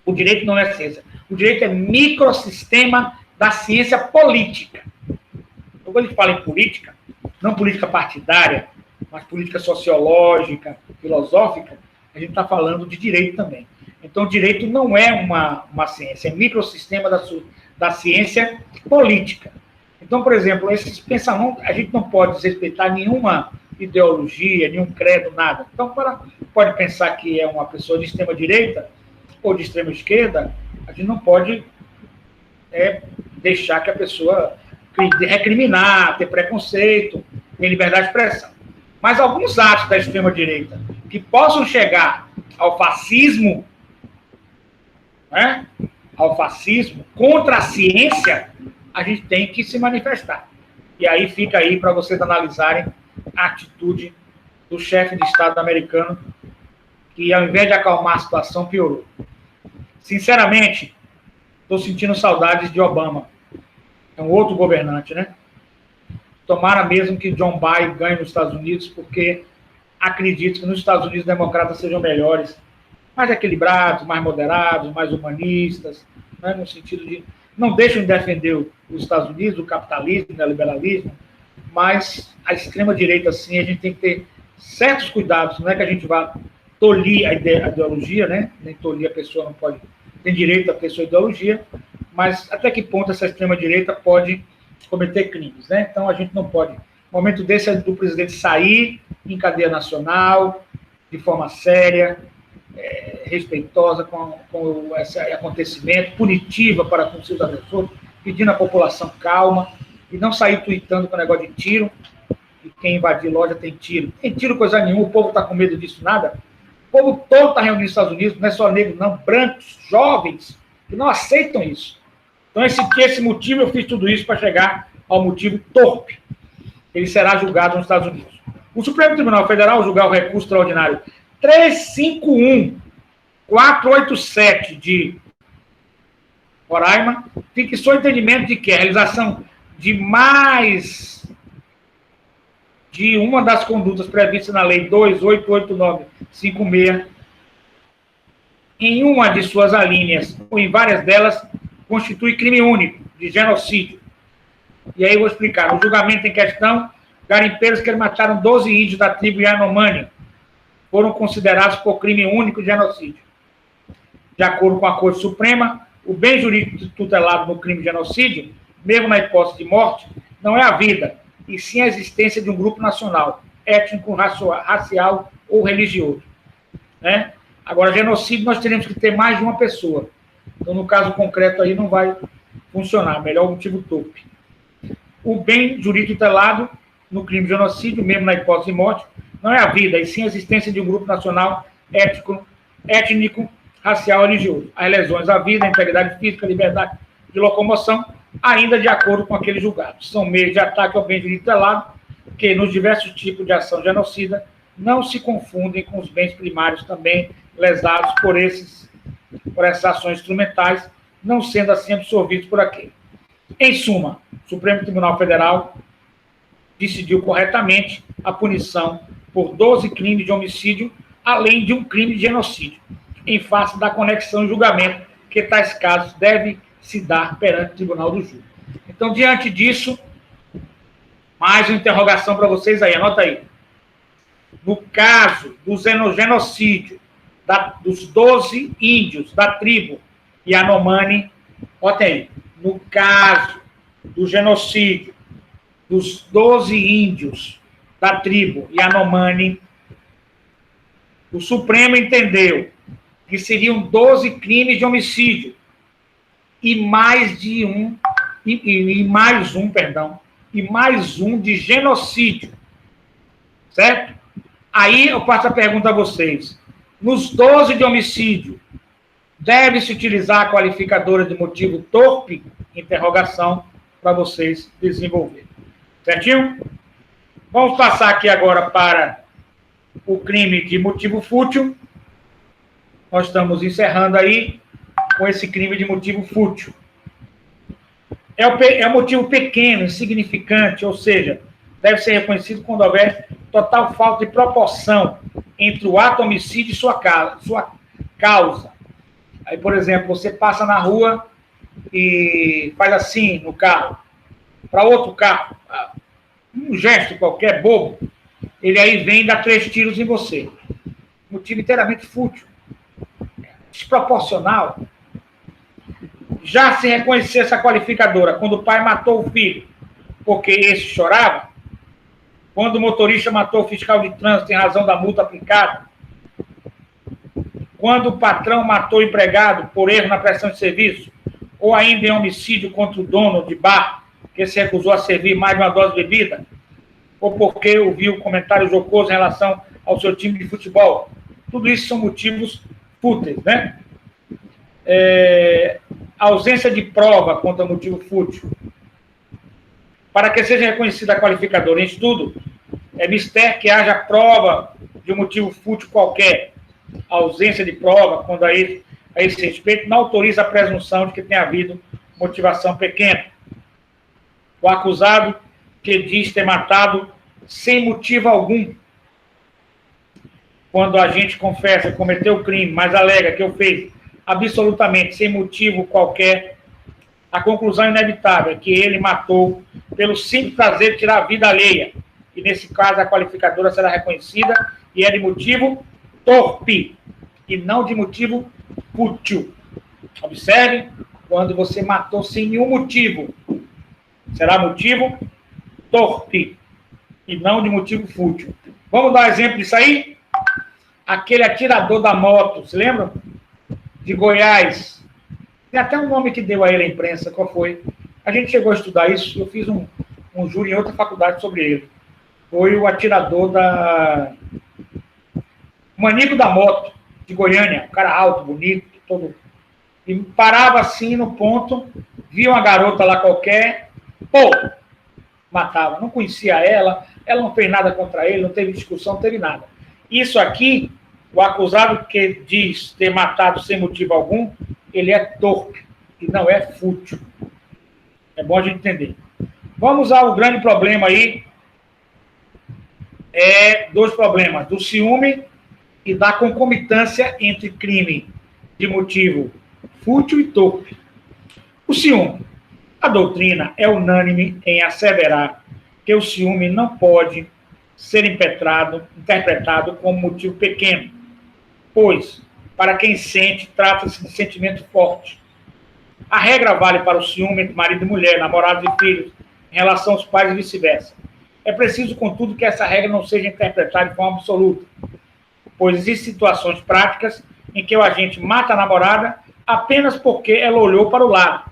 o direito não é ciência, o direito é microsistema da ciência política. Então, quando a gente fala em política, não política partidária, mas política sociológica, filosófica, a gente está falando de direito também. Então, o direito não é uma ciência, é microsistema da ciência política. Então, por exemplo, esses pensamentos, a gente não pode desrespeitar nenhuma ideologia, nenhum credo, nada. Então, pode pensar que é uma pessoa de extrema-direita ou de extrema-esquerda, a gente não pode deixar que a pessoa recriminar, ter preconceito, ter liberdade de expressão. Mas alguns atos da extrema-direita que possam chegar ao fascismo, né, ao fascismo, contra a ciência, a gente tem que se manifestar. E aí fica aí para vocês analisarem a atitude do chefe de Estado americano, que ao invés de acalmar a situação, piorou. Sinceramente, estou sentindo saudades de Obama. É um outro governante, né? Tomara mesmo que John Biden ganhe nos Estados Unidos, porque acredito que nos Estados Unidos os democratas sejam melhores, mais equilibrados, mais moderados, mais humanistas, né? No sentido de não deixam de defender os Estados Unidos, o capitalismo, o neoliberalismo, mas a extrema-direita, sim, a gente tem que ter certos cuidados, não é que a gente vá tolir a ideologia, né? Nem tolir a pessoa, não pode, tem direito a ter sua ideologia, mas até que ponto essa extrema-direita pode cometer crimes, né? Então a gente não pode. O momento desse é do presidente sair em cadeia nacional, de forma séria, respeitosa com esse acontecimento, punitiva para com seus agressores, pedindo à população calma, e não sair tuitando com negócio de tiro, e quem invadir loja tem tiro. Tem tiro coisa nenhuma, o povo está com medo disso, nada. O povo todo está reunido nos Estados Unidos, não é só negros, não, brancos, jovens, que não aceitam isso. Então, esse motivo, eu fiz tudo isso para chegar ao motivo torpe. Ele será julgado nos Estados Unidos. O Supremo Tribunal Federal julgar o recurso extraordinário 351-487 de Roraima, fixou o entendimento de que a realização de mais de uma das condutas previstas na Lei 288956, em uma de suas alíneas ou em várias delas, constitui crime único de genocídio. E aí eu vou explicar. No julgamento em questão, garimpeiros que mataram 12 índios da tribo Yanomami foram considerados por crime único de genocídio. De acordo com a Corte Suprema, o bem jurídico tutelado no crime de genocídio, mesmo na hipótese de morte, não é a vida, e sim a existência de um grupo nacional, étnico, racial ou religioso. Né? Agora, genocídio, nós teremos que ter mais de uma pessoa. Então, no caso concreto aí, não vai funcionar. Melhor o motivo torpe. O bem jurídico tutelado no crime de genocídio, mesmo na hipótese de morte, não é a vida, e sim a existência de um grupo nacional, étnico, racial ou religioso. As lesões à vida, à integridade física, à liberdade de locomoção, ainda de acordo com aquele julgado. São meios de ataque ao bem jurídico tutelado, que nos diversos tipos de ação genocida não se confundem com os bens primários também lesados por essas ações instrumentais, não sendo assim absorvidos por aquele. Em suma, o Supremo Tribunal Federal decidiu corretamente a punição por 12 crimes de homicídio, além de um crime de genocídio, em face da conexão e julgamento que tais casos devem se dar perante o Tribunal do Júri. Então, diante disso, mais uma interrogação para vocês aí, anota aí. No caso do genocídio dos 12 índios da tribo Yanomami, olha aí, no caso do genocídio dos 12 índios da tribo Yanomami, o Supremo entendeu que seriam 12 crimes de homicídio e mais um de genocídio. Certo? Aí eu passo a pergunta a vocês. Nos 12 de homicídio, deve-se utilizar a qualificadora de motivo torpe? Interrogação para vocês desenvolverem. Certinho? Vamos passar aqui agora para o crime de motivo fútil. Nós estamos encerrando aí com esse crime de motivo fútil. É um motivo pequeno, insignificante, ou seja, deve ser reconhecido quando houver total falta de proporção entre o ato homicídio e sua causa. Aí, por exemplo, você passa na rua e faz assim no carro, para outro carro, um gesto qualquer, bobo, ele aí vem e dá 3 tiros em você. Motivo inteiramente fútil, desproporcional. Já se reconhecer essa qualificadora quando o pai matou o filho porque esse chorava, quando o motorista matou o fiscal de trânsito em razão da multa aplicada, quando o patrão matou o empregado por erro na prestação de serviço, ou ainda em homicídio contra o dono de bar, que se recusou a servir mais de uma dose de bebida, ou porque ouviu comentário jocoso em relação ao seu time de futebol. Tudo isso são motivos fúteis, né? A ausência de prova contra motivo fútil. Para que seja reconhecida a qualificadora em estudo, é mister que haja prova de um motivo fútil qualquer. A ausência de prova, quando a esse respeito, não autoriza a presunção de que tenha havido motivação pequena. O acusado que diz ter matado sem motivo algum, quando a gente confessa que cometeu o crime, mas alega que o fez absolutamente sem motivo qualquer, a conclusão inevitável é que ele matou pelo simples prazer de tirar a vida alheia. E, nesse caso, a qualificadora será reconhecida e é de motivo torpe e não de motivo fútil. Observe, quando você matou sem nenhum motivo, será motivo torpe e não de motivo fútil. Vamos dar um exemplo disso aí? Aquele atirador da moto, se lembram? De Goiás. Tem até um nome que deu a ele a imprensa, qual foi? A gente chegou a estudar isso, eu fiz um júri em outra faculdade sobre ele. foi o atirador Maníaco da Moto, de Goiânia, um cara alto, bonito, todo. E parava assim no ponto, via uma garota lá qualquer, pô, matava. Não conhecia ela não fez nada contra ele, não teve discussão, não teve nada. Isso aqui, o acusado que diz ter matado sem motivo algum, ele é torpe e não é fútil. É bom a gente entender. Vamos ao grande problema aí, dois problemas, do ciúme e da concomitância entre crime de motivo fútil e torpe. O ciúme. A doutrina é unânime em asseverar que o ciúme não pode ser interpretado como motivo pequeno, pois, para quem sente, trata-se de sentimento forte. A regra vale para o ciúme entre marido e mulher, namorados e filhos, em relação aos pais e vice-versa. É preciso, contudo, que essa regra não seja interpretada de forma absoluta, pois existem situações práticas em que o agente mata a namorada apenas porque ela olhou para o lado,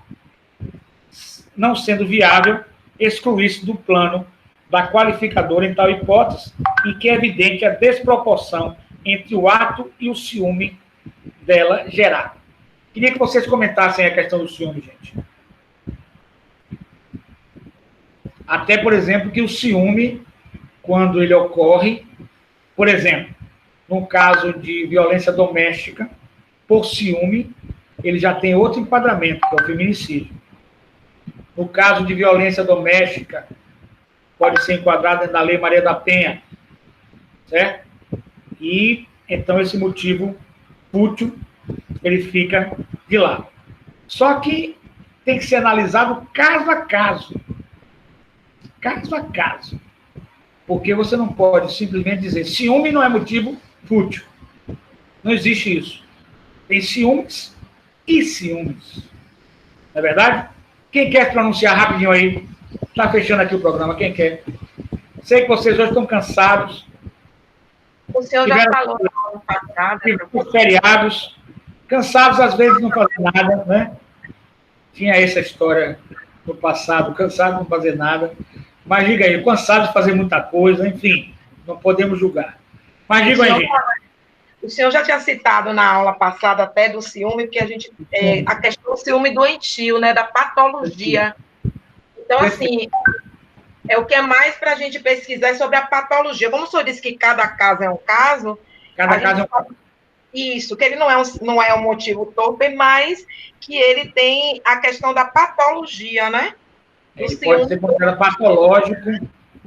não sendo viável excluir-se do plano da qualificadora em tal hipótese, em que é evidente a desproporção entre o ato e o ciúme dela gerado. Queria que vocês comentassem a questão do ciúme, gente. Até, por exemplo, que o ciúme, quando ele ocorre, por exemplo, no caso de violência doméstica, por ciúme, ele já tem outro enquadramento, que é o feminicídio. No caso de violência doméstica, pode ser enquadrado na Lei Maria da Penha, certo? E, então, esse motivo fútil, ele fica de lado. Só que tem que ser analisado caso a caso. Caso a caso. Porque você não pode simplesmente dizer ciúme não é motivo fútil. Não existe isso. Tem ciúmes e ciúmes. Não é verdade? Quem quer pronunciar rapidinho aí? Está fechando aqui o programa. Quem quer? Sei que vocês hoje estão cansados. O senhor já falou na aula passada. Os feriados. Cansados, às vezes, não fazer nada, né? Tinha essa história no passado. Cansado de não fazer nada. Mas diga aí, cansado de fazer muita coisa. Enfim, não podemos julgar. Mas diga aí, gente. O senhor já tinha citado na aula passada até do ciúme, porque a gente a questão do ciúme doentio, né, da patologia. Então, assim, é o que é mais para a gente pesquisar sobre a patologia. Como o senhor disse que cada caso é um caso... Cada caso é um caso. Isso, que ele não é um motivo torpe, mas que ele tem a questão da patologia, né? Ele pode ser considerado patológico,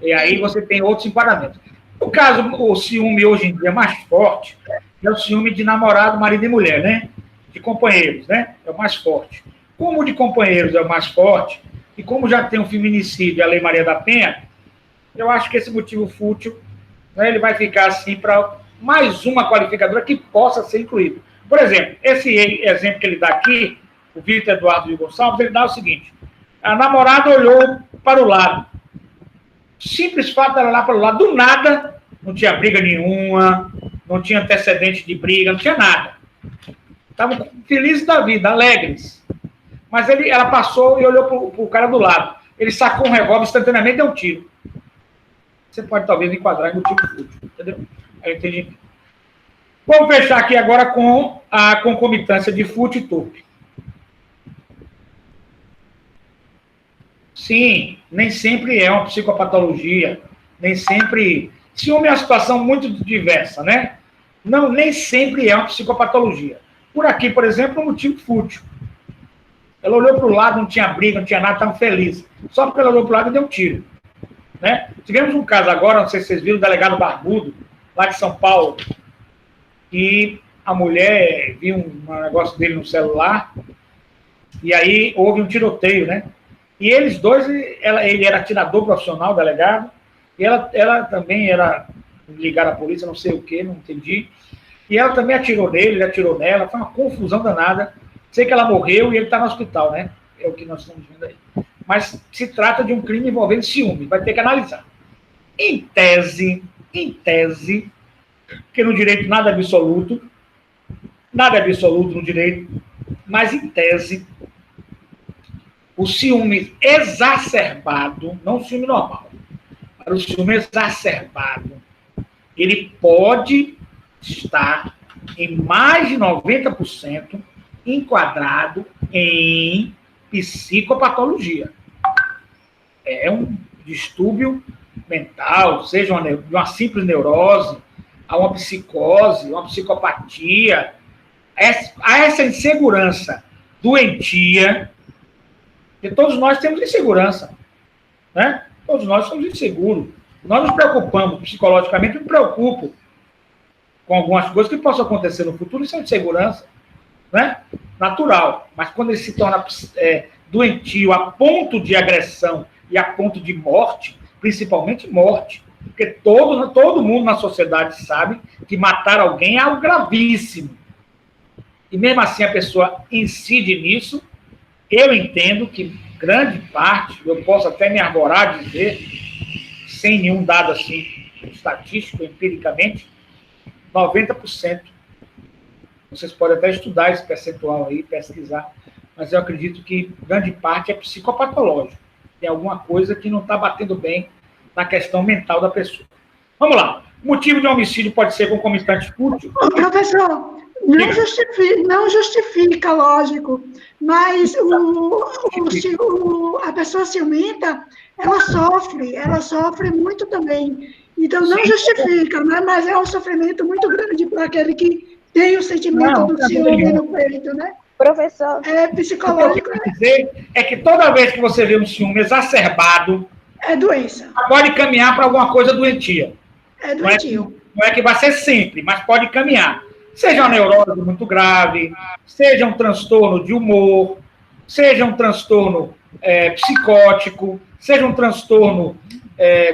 e aí você tem outros enquadramentos. No caso, o ciúme hoje em dia mais forte é o ciúme de namorado, marido e mulher, né? De companheiros, né? É o mais forte. Como o de companheiros é o mais forte, e como já tem um feminicídio e a Lei Maria da Penha, eu acho que esse motivo fútil, né, ele vai ficar assim para mais uma qualificadora que possa ser incluída. Por exemplo, esse exemplo que ele dá aqui, o Vitor Eduardo de Gonçalves, ele dá o seguinte: a namorada olhou para o lado. Simples fato dela olhar para o lado, do nada, não tinha briga nenhuma, não tinha antecedente de briga, não tinha nada. Estavam felizes da vida, alegres. Mas ela passou e olhou para o cara do lado. Ele sacou um revólver, instantaneamente deu um tiro. Você pode talvez enquadrar em motivo fútil, entendeu? Aí eu entendi. Vamos fechar aqui agora com a concomitância de fútil e torpe. Sim, nem sempre é uma psicopatologia, nem sempre... Ciúme é uma situação muito diversa, né? Não, nem sempre é uma psicopatologia. Por aqui, por exemplo, um motivo fútil. Ela olhou para o lado, não tinha briga, não tinha nada, estava feliz. Só porque ela olhou para o lado e deu um tiro. Né? Tivemos um caso agora, não sei se vocês viram, o delegado Barbudo, lá de São Paulo, e a mulher viu um negócio dele no celular, e aí houve um tiroteio, né? E eles dois, ele era atirador profissional, delegado, e ela também era ligada à polícia, não sei o que, não entendi. E ela também atirou nele, ele atirou nela, foi uma confusão danada. Sei que ela morreu e ele está no hospital, né? É o que nós estamos vendo aí. Mas se trata de um crime envolvendo ciúme, vai ter que analisar. Em tese, porque no direito nada é absoluto no direito, mas em tese, o ciúme exacerbado, não o ciúme normal, para o ciúme exacerbado, ele pode estar em mais de 90% enquadrado em psicopatologia. É um distúrbio mental, seja uma simples neurose, a uma psicose, uma psicopatia, a essa insegurança doentia, porque todos nós temos insegurança, né? Todos nós somos inseguros. Nós nos preocupamos psicologicamente, eu me preocupo com algumas coisas que possam acontecer no futuro, isso é insegurança, né? Natural. Mas quando ele se torna doentio a ponto de agressão e a ponto de morte, principalmente morte, porque todo mundo na sociedade sabe que matar alguém é algo gravíssimo. E mesmo assim a pessoa incide nisso. Eu entendo que grande parte, eu posso até me arvorar a dizer, sem nenhum dado assim estatístico, empiricamente, 90%. Vocês podem até estudar esse percentual aí, pesquisar, mas eu acredito que grande parte é psicopatológico. Tem alguma coisa que não está batendo bem na questão mental da pessoa. Vamos lá. O motivo de homicídio pode ser concomitante fútil? Professor, não justifica, lógico, mas a pessoa ciumenta, ela sofre muito também. Então, não justifica, né? Mas é um sofrimento muito grande para aquele que tem o sentimento do ciúme no peito, né? Professor. É psicológico. O que eu quero dizer é que toda vez que você vê um ciúme exacerbado, é doença. Pode caminhar para alguma coisa doentia. É doentio. Não é que vai ser sempre, mas pode caminhar. Seja uma neurose muito grave, seja um transtorno de humor, seja um transtorno psicótico, seja um transtorno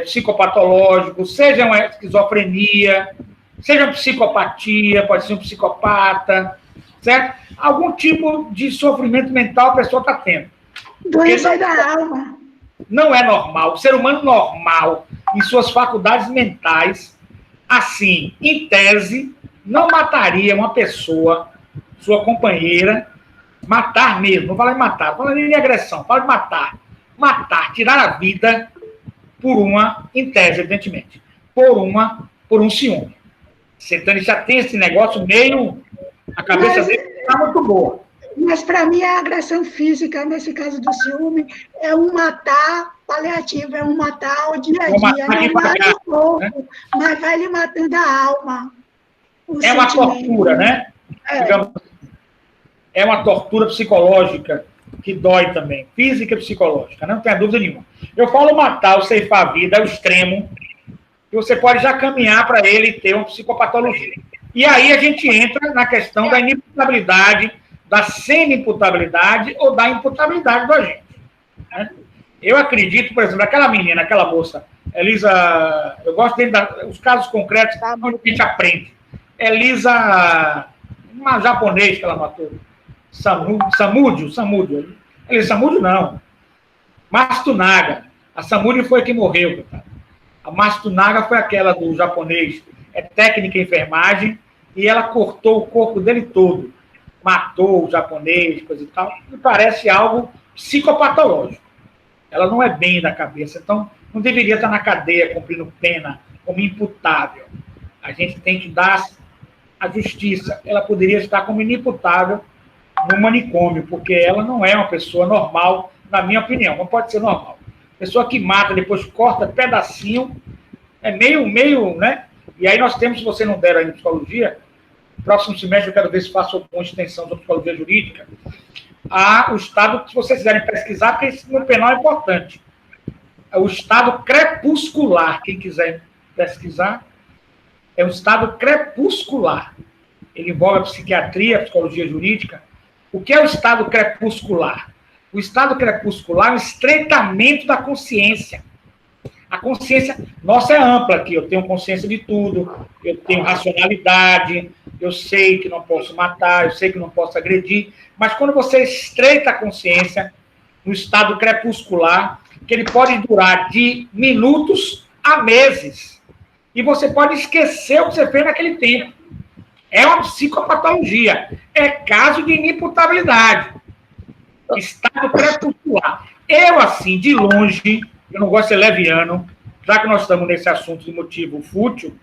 psicopatológico, seja uma esquizofrenia, seja uma psicopatia, pode ser um psicopata, certo? Algum tipo de sofrimento mental a pessoa está tendo. Doença da alma. Não é normal. O ser humano normal, em suas faculdades mentais, assim, em tese, não mataria uma pessoa, sua companheira, matar mesmo, não fala em matar, não fala nem em agressão, fala de matar. Matar, tirar a vida em tese, evidentemente, por um ciúme. Então ele já tem esse negócio meio, a cabeça dele está muito boa. Mas para mim a agressão física, nesse caso do ciúme, é um matar paliativo, é um matar o dia a dia, não mata o corpo, mas vai lhe matando a alma. É uma tortura, né? Digamos, é uma tortura psicológica que dói também, física e psicológica, não tem dúvida nenhuma. Eu falo matar, ou ceifar a vida, é o extremo, e você pode já caminhar para ele ter uma psicopatologia. E aí a gente entra na questão da inimputabilidade, da semi-imputabilidade ou da imputabilidade do agente. Né? Eu acredito, por exemplo, aquela menina, aquela moça, Elisa, eu gosto dos casos concretos, onde a gente aprende. Elisa, uma japonês que ela matou, Samúdio, Elisa Samúdio não, Matsunaga, a Samúdio foi quem morreu, cara. A Matsunaga foi aquela do japonês, técnica em enfermagem, e ela cortou o corpo dele todo, matou o japonês, coisa e tal, me parece algo psicopatológico. Ela não é bem da cabeça, então não deveria estar na cadeia cumprindo pena como imputável. A gente tem que dar a justiça. Ela poderia estar como inimputável no manicômio, porque ela não é uma pessoa normal, na minha opinião, não pode ser normal. Pessoa que mata, depois corta pedacinho, é meio, né? E aí nós temos, se você não der aí psicologia, próximo semestre eu quero ver se faço alguma extensão da psicologia jurídica, o estado, se vocês quiserem pesquisar, porque isso no penal é importante, é o estado crepuscular, quem quiser pesquisar, é um estado crepuscular. Ele envolve a psiquiatria, a psicologia jurídica. O que é o estado crepuscular? O estado crepuscular é o estreitamento da consciência. A consciência nossa é ampla aqui, eu tenho consciência de tudo, eu tenho racionalidade, eu sei que não posso matar, eu sei que não posso agredir, mas quando você estreita a consciência no estado crepuscular, que ele pode durar de minutos a meses, e você pode esquecer o que você fez naquele tempo. É uma psicopatologia, é caso de inimputabilidade, estado crepuscular. Eu, assim, de longe, eu não gosto de ser leviano, já que nós estamos nesse assunto de motivo fútil,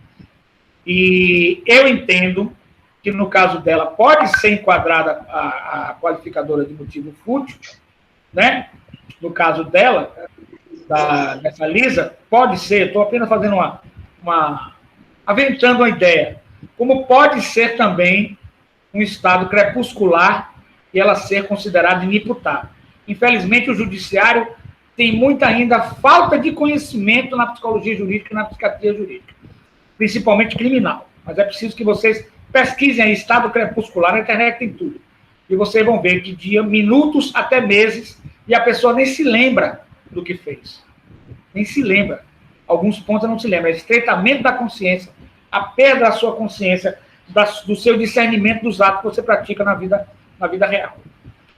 e eu entendo que, no caso dela, pode ser enquadrada a qualificadora de motivo fútil, né? No caso dela, dessa Lisa, pode ser, estou apenas fazendo aventando uma ideia, como pode ser também um estado crepuscular e ela ser considerada inimputável. Infelizmente, o judiciário tem muita ainda falta de conhecimento na psicologia jurídica e na psiquiatria jurídica, principalmente criminal. Mas é preciso que vocês pesquisem aí estado crepuscular, na internet tem tudo. E vocês vão ver que dia, minutos até meses, e a pessoa nem se lembra do que fez. Nem se lembra. Alguns pontos não se lembra. É estreitamento da consciência, a perda da sua consciência, do seu discernimento dos atos que você pratica na vida real.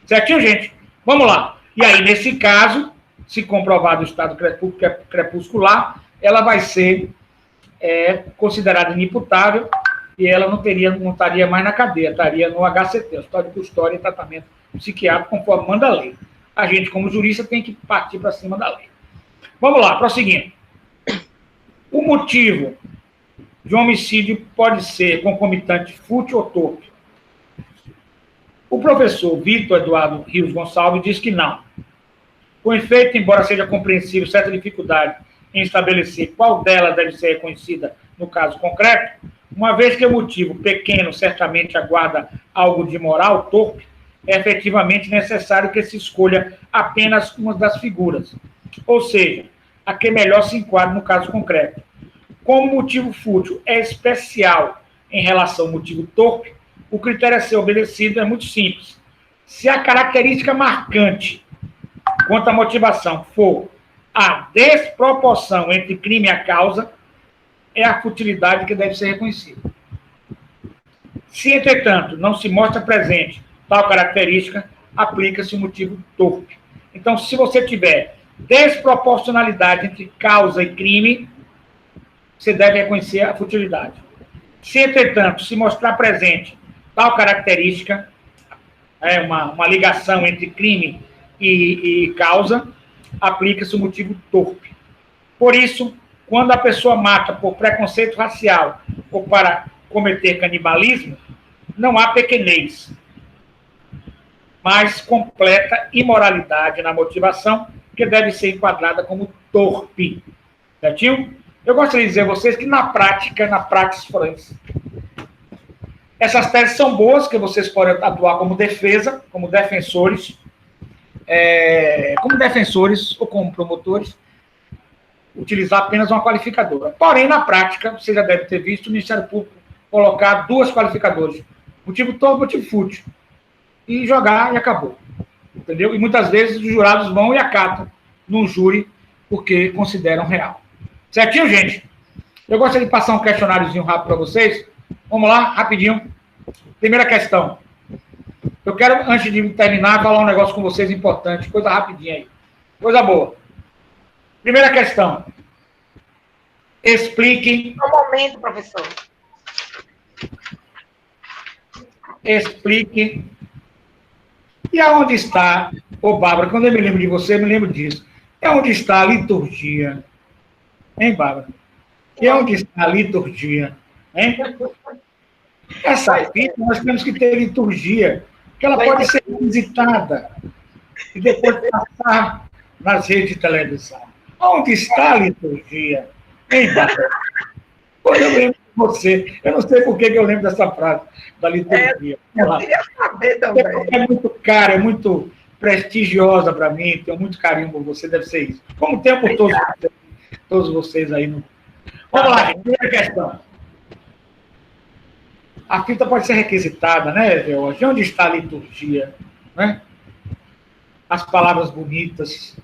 Certinho, gente? Vamos lá. E aí, nesse caso, se comprovado o estado crepuscular, ela vai ser considerada inimputável e ela não estaria mais na cadeia, estaria no HCT, História de Custódia e Tratamento Psiquiátrico, conforme manda a lei. A gente, como jurista, tem que partir para cima da lei. Vamos lá, prosseguindo. O motivo de um homicídio pode ser concomitante fútil ou torpe. O professor Vitor Eduardo Rios Gonçalves diz que não. Com efeito, embora seja compreensível certa dificuldade em estabelecer qual delas deve ser reconhecida no caso concreto, uma vez que o motivo pequeno certamente aguarda algo de moral torpe, é efetivamente necessário que se escolha apenas uma das figuras, ou seja, a que melhor se enquadra no caso concreto. Como o motivo fútil é especial em relação ao motivo torpe, o critério a ser obedecido é muito simples. Se a característica marcante quanto à motivação for a desproporção entre crime e a causa, é a futilidade que deve ser reconhecida. Se, entretanto, não se mostra presente tal característica, aplica-se o motivo torpe. Então, se você tiver desproporcionalidade entre causa e crime, você deve reconhecer a futilidade. Se, entretanto, se mostrar presente tal característica, uma ligação entre crime e causa, aplica-se o motivo torpe. Por isso, quando a pessoa mata por preconceito racial ou para cometer canibalismo, não há pequenez, mas completa imoralidade na motivação, que deve ser enquadrada como torpe. Certinho? Eu gostaria de dizer a vocês que na praxis forense, essas teses são boas, que vocês podem atuar como defesa, como defensores ou como promotores, utilizar apenas uma qualificadora. Porém, na prática, você já deve ter visto o Ministério Público colocar duas qualificadoras, motivo torpe e motivo fútil, e jogar e acabou. Entendeu? E muitas vezes os jurados vão e acatam no júri porque consideram real. Certinho, gente? Eu gostaria de passar um questionáriozinho rápido para vocês. Vamos lá, rapidinho. Primeira questão. Eu quero, antes de terminar, falar um negócio com vocês importante, coisa rapidinha aí. Coisa boa. Primeira questão. Explique. Um momento, professor. Explique. E aonde está, Bárbara, quando eu me lembro de você, eu me lembro disso. E onde está a liturgia? Hein, Bárbara? E onde está a liturgia? Hein? Essa vida, nós temos que ter liturgia, que ela pode ser visitada e depois passar nas redes de televisão. Onde está a liturgia? Hein, Bárbara? Quando eu lembro de você, eu não sei por que eu lembro dessa frase da liturgia. Eu queria saber também. É muito cara, é muito prestigiosa para mim, tenho muito carinho por você, deve ser isso. Como tenho por todos vocês aí. Vamos lá, primeira questão. A fita pode ser requisitada, né, George? Onde está a liturgia? Né? As palavras bonitas.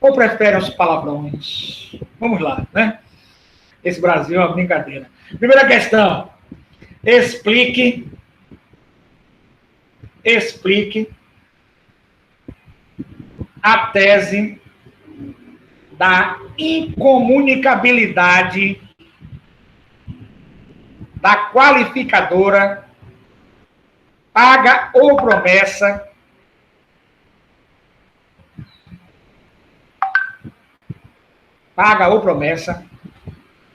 Ou preferem os palavrões? Vamos lá, né? Esse Brasil é uma brincadeira. Primeira questão. Explique a tese da incomunicabilidade da qualificadora paga ou promessa paga ou promessa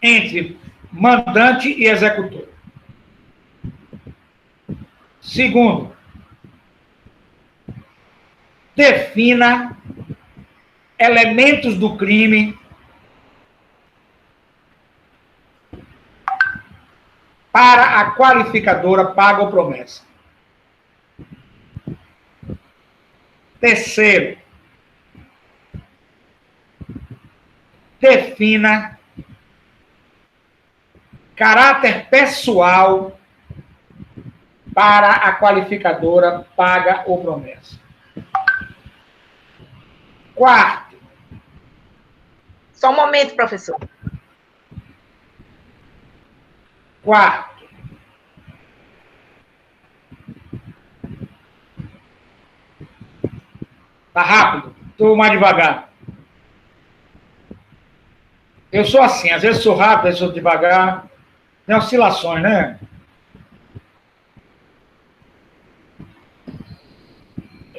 entre mandante e executor. Segundo, defina elementos do crime para a qualificadora paga ou promessa. Terceiro, defina caráter pessoal para a qualificadora paga ou promessa. Quarto. Só um momento, professor. Quarto. Tá rápido? Estou mais devagar. Eu sou assim, às vezes sou rápido, às vezes sou devagar. Tem oscilações, né?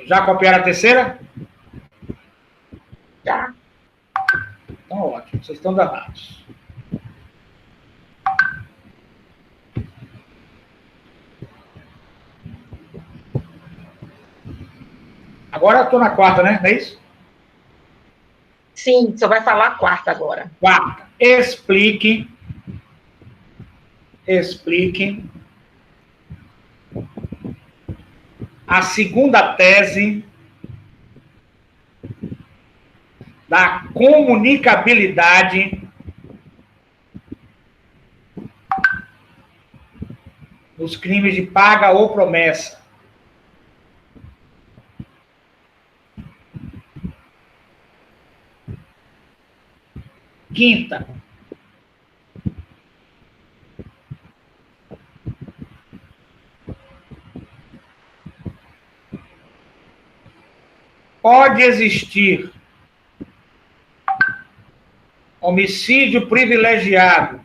Já copiaram a terceira? Já. Então, ótimo. Vocês estão danados. Agora eu estou na quarta, né? Não é isso? Sim, só vai falar a quarta agora. Quarta. Explique a segunda tese da comunicabilidade nos crimes de paga ou promessa. Quinta. Pode existir homicídio privilegiado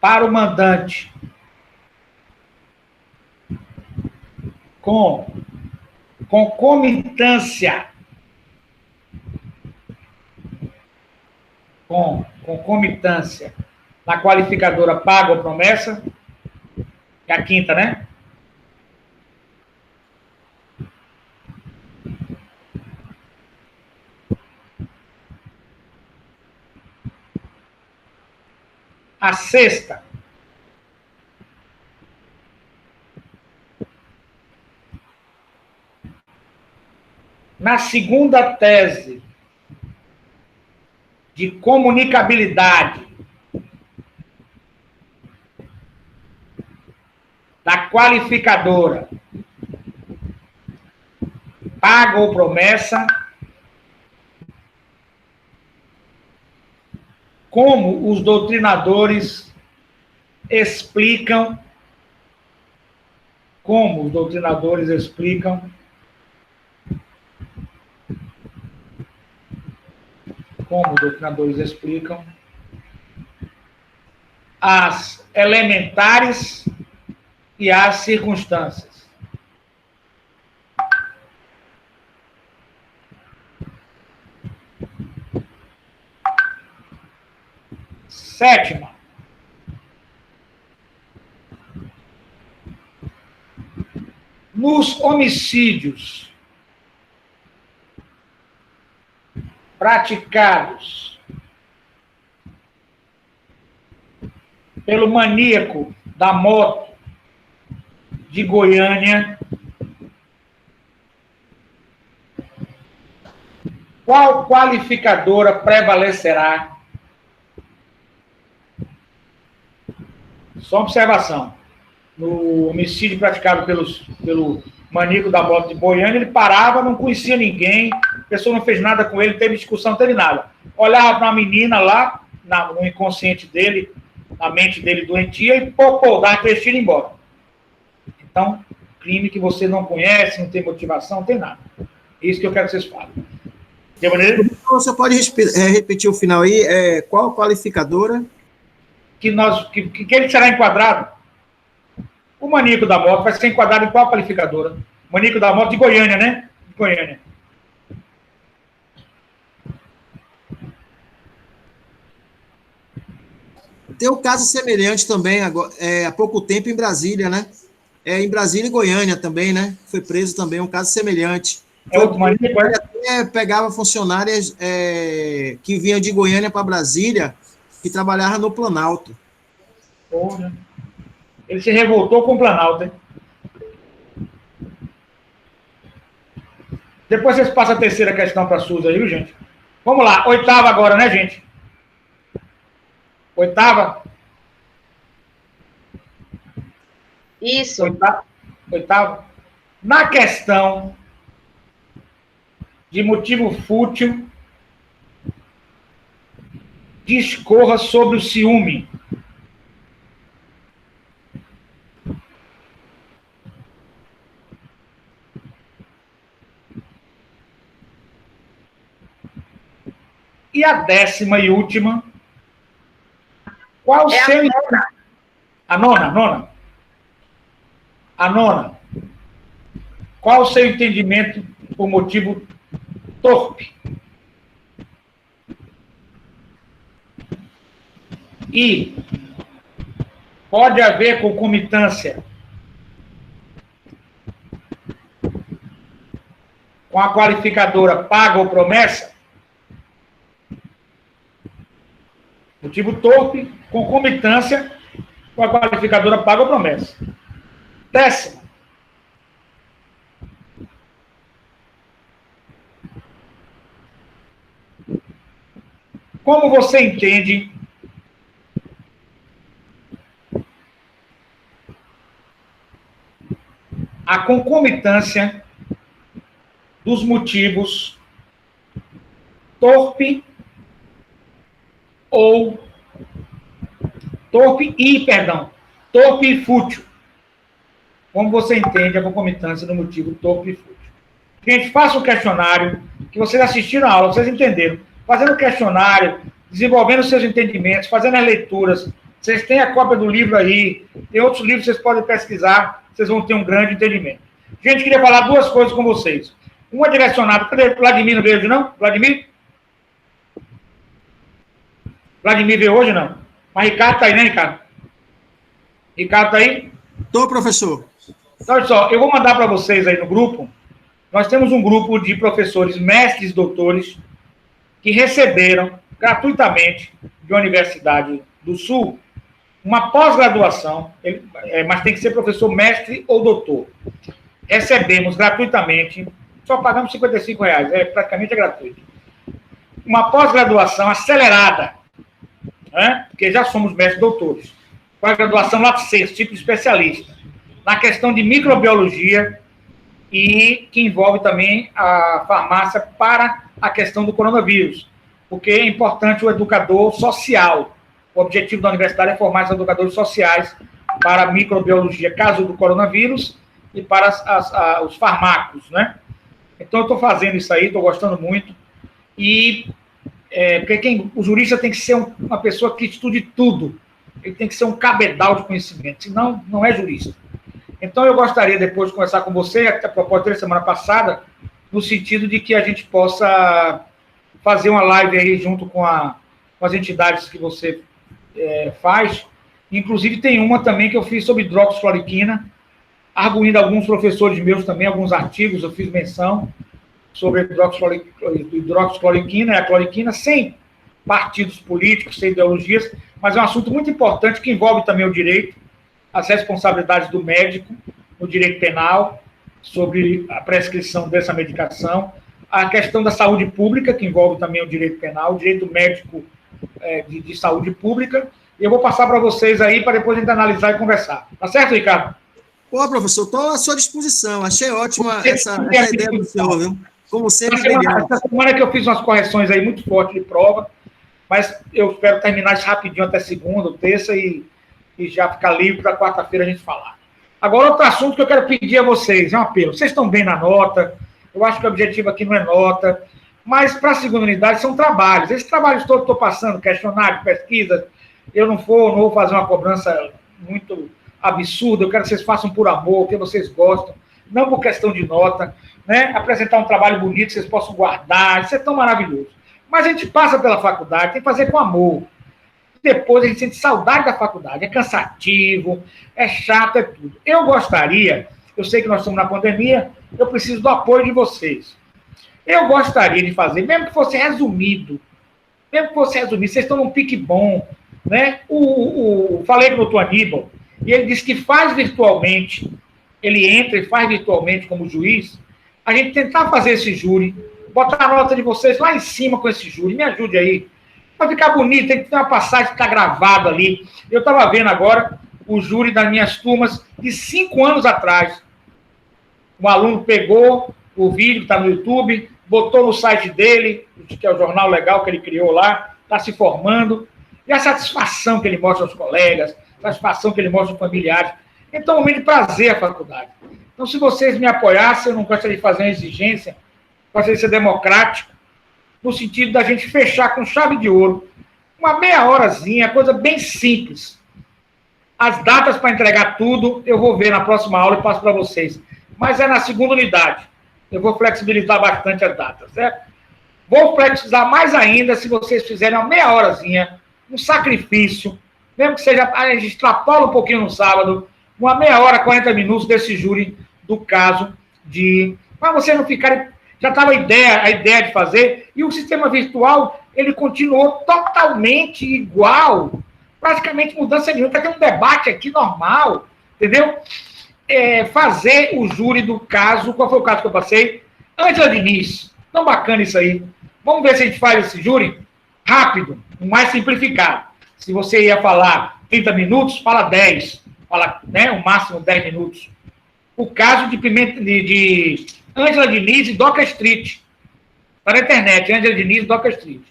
para o mandante com concomitância na qualificadora paga ou promessa, que é a quinta, né? A sexta. Na segunda tese de comunicabilidade da qualificadora paga ou promessa, como os doutrinadores explicam as elementares e as circunstâncias. Sétima. Nos homicídios praticados pelo maníaco da moto de Goiânia, qual qualificadora prevalecerá? Só observação. No homicídio praticado pelo maníaco da moto de Goiânia, ele parava, não conhecia ninguém, a pessoa não fez nada com ele, não teve discussão, não teve nada. Olhava para uma menina lá, no inconsciente dele, na mente dele doentia, e dava três tiros e ia embora. Então, crime que você não conhece, não tem motivação, não tem nada. Isso que eu quero que vocês falem. De maneira... Você pode repetir o final aí? Qual qualificadora? Que ele será enquadrado. O maníaco da moto vai ser enquadrado em qual qualificadora? O maníaco da moto de Goiânia, né? De Goiânia. Tem um caso semelhante também, agora, há pouco tempo em Brasília, né? Em Brasília e Goiânia também, né? Foi preso também, um caso semelhante. Até pegava funcionárias que vinham de Goiânia para Brasília, que trabalhavam no Planalto. Porra. Ele se revoltou com o Planalto, hein? Depois vocês passam a terceira questão para a Suzy aí, viu, gente? Vamos lá, 8ª agora, né, gente? 8ª? Isso. 8ª. Na questão de motivo fútil, discorra sobre o ciúme. E a 10ª e última, qual seu... A nona. A nona. Qual o seu entendimento por motivo torpe? E pode haver concomitância com a qualificadora paga ou promessa? Motivo torpe, concomitância com a qualificadora paga ou promessa. 10ª. Como você entende a concomitância dos motivos torpe e fútil? Como você entende a concomitância do motivo torpe e fútil? Gente, faça um questionário, que vocês assistiram a aula, vocês entenderam. Fazendo o questionário, desenvolvendo seus entendimentos, fazendo as leituras. Vocês têm a cópia do livro aí, tem outros livros que vocês podem pesquisar, vocês vão ter um grande entendimento. Gente, queria falar duas coisas com vocês. Uma direcionada... Cadê Vladimir? Não veio hoje, não? Vladimir? Vladimir veio hoje, não? Mas Ricardo está aí, né, Ricardo? Ricardo está aí? Estou, professor. Então, olha só, eu vou mandar para vocês aí no grupo. Nós temos um grupo de professores, mestres, doutores, que receberam gratuitamente de uma Universidade do Sul uma pós-graduação, mas tem que ser professor, mestre ou doutor. Recebemos gratuitamente, só pagamos R$55, praticamente gratuito. Uma pós-graduação acelerada, né? Porque já somos mestres doutores. Pós-graduação lato sensu, tipo especialista, na questão de microbiologia e que envolve também a farmácia para a questão do coronavírus, porque é importante o educador social. O objetivo da universidade é formar os educadores sociais para a microbiologia, caso do coronavírus, e para os farmacos, né? Então, eu estou fazendo isso aí, estou gostando muito, e porque o jurista tem que ser uma pessoa que estude tudo, ele tem que ser um cabedal de conhecimento, senão não é jurista. Então, eu gostaria depois de conversar com você, até a propósito da semana passada, no sentido de que a gente possa fazer uma live aí junto com as entidades que você faz. Inclusive, tem uma também que eu fiz sobre hidroxicloroquina, arguindo alguns professores meus também, alguns artigos, eu fiz menção sobre hidroxicloroquina e a cloroquina, sem partidos políticos, sem ideologias, mas é um assunto muito importante que envolve também o direito, as responsabilidades do médico no direito penal, sobre a prescrição dessa medicação, a questão da saúde pública, que envolve também o direito penal, o direito médico de saúde pública, e eu vou passar para vocês aí, para depois a gente analisar e conversar. Tá certo, Ricardo? Pô, professor, estou à sua disposição. Achei ótima essa ideia do senhor, viu? Como sempre, essa semana que eu fiz umas correções aí muito fortes de prova, mas eu espero terminar isso rapidinho até segunda ou terça e já ficar livre para quarta-feira a gente falar. Agora, outro assunto que eu quero pedir a vocês, é um apelo. Vocês estão bem na nota, eu acho que o objetivo aqui não é nota, mas para a segunda unidade são trabalhos. Esses trabalhos todos que eu estou passando, questionário, pesquisa, eu não vou fazer uma cobrança muito absurda, eu quero que vocês façam por amor, porque vocês gostam, não por questão de nota, né? Apresentar um trabalho bonito, vocês possam guardar, isso é tão maravilhoso. Mas a gente passa pela faculdade, tem que fazer com amor. depois a gente sente saudade da faculdade. É cansativo, é chato, é tudo. Eu gostaria, eu sei que nós estamos na pandemia, eu preciso do apoio de vocês. Eu gostaria de fazer, mesmo que fosse resumido, vocês estão num pique bom, né? Falei com o doutor Aníbal, e ele disse que faz virtualmente, ele entra e faz virtualmente como juiz, a gente tentar fazer esse júri, botar a nota de vocês lá em cima com esse júri, me ajude aí, para ficar bonito, tem que ter uma passagem que está gravada ali. Eu estava vendo agora o júri das minhas turmas de 5 anos atrás. Um aluno pegou o vídeo que está no YouTube, botou no site dele, que é o jornal legal que ele criou lá, está se formando, e a satisfação que ele mostra aos colegas, a satisfação que ele mostra aos familiares. Então, é um momento de prazer a faculdade. Então, se vocês me apoiassem, eu não gostaria de fazer uma exigência, gostaria de ser democrático, no sentido da gente fechar com chave de ouro, uma meia horazinha, coisa bem simples. As datas para entregar tudo, eu vou ver na próxima aula e passo para vocês. Mas é na segunda unidade. Eu vou flexibilizar bastante as datas, certo? Vou flexibilizar mais ainda se vocês fizerem uma meia horazinha, um sacrifício, mesmo que seja, a gente extrapola um pouquinho no sábado, uma meia hora, 40 minutos desse júri do caso de... Para vocês não ficarem... Já estava a ideia de fazer, e o sistema virtual, ele continuou totalmente igual, praticamente mudança nenhuma, está tendo um debate aqui normal, entendeu? Fazer o júri do caso, qual foi o caso que eu passei? Ângela Diniz, tão bacana isso aí. Vamos ver se a gente faz esse júri rápido, o mais simplificado. Se você ia falar 30 minutos, fala 10, fala, né, o máximo 10 minutos. O caso de Ângela Diniz e Doca Street. Está na internet, Ângela Diniz e Doca Street.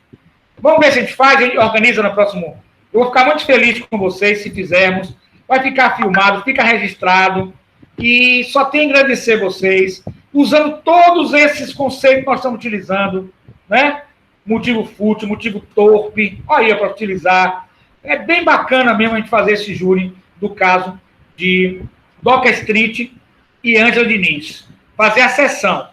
Vamos ver se a gente faz, a gente organiza no próximo. Eu vou ficar muito feliz com vocês se fizermos. Vai ficar filmado, fica registrado. E só tenho a agradecer vocês, usando todos esses conceitos que nós estamos utilizando, né? Motivo fútil, motivo torpe, olha aí para utilizar. É bem bacana mesmo a gente fazer esse júri do caso de Doca Street e Ângela Diniz. Fazer a sessão.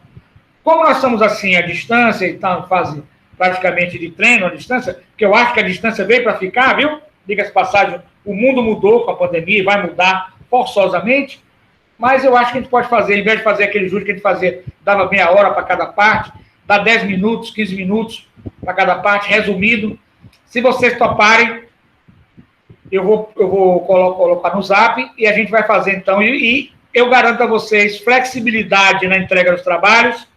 Como nós estamos assim à distância e estamos em fase praticamente de treino à distância, porque eu acho que a distância veio para ficar, viu? Diga-se de passagem, o mundo mudou com a pandemia e vai mudar forçosamente, mas eu acho que a gente pode fazer, em vez de fazer aquele júri que a gente fazia, dava meia hora para cada parte, dá 10 minutos, 15 minutos para cada parte, resumido. Se vocês toparem, eu vou colocar no Zap e a gente vai fazer então, e eu garanto a vocês flexibilidade na entrega dos trabalhos,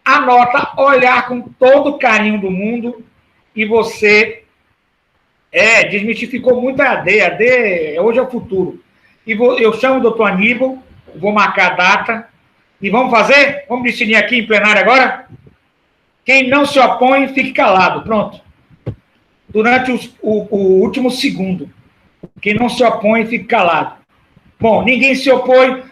anota, olhar com todo o carinho do mundo, e você desmistificou muito a AD. Hoje é o futuro. E eu chamo o doutor Aníbal, vou marcar a data, e vamos fazer? Vamos decidir aqui em plenário agora? Quem não se opõe, fique calado. Pronto. Durante o último segundo. Quem não se opõe, fique calado. Bom, ninguém se opôs,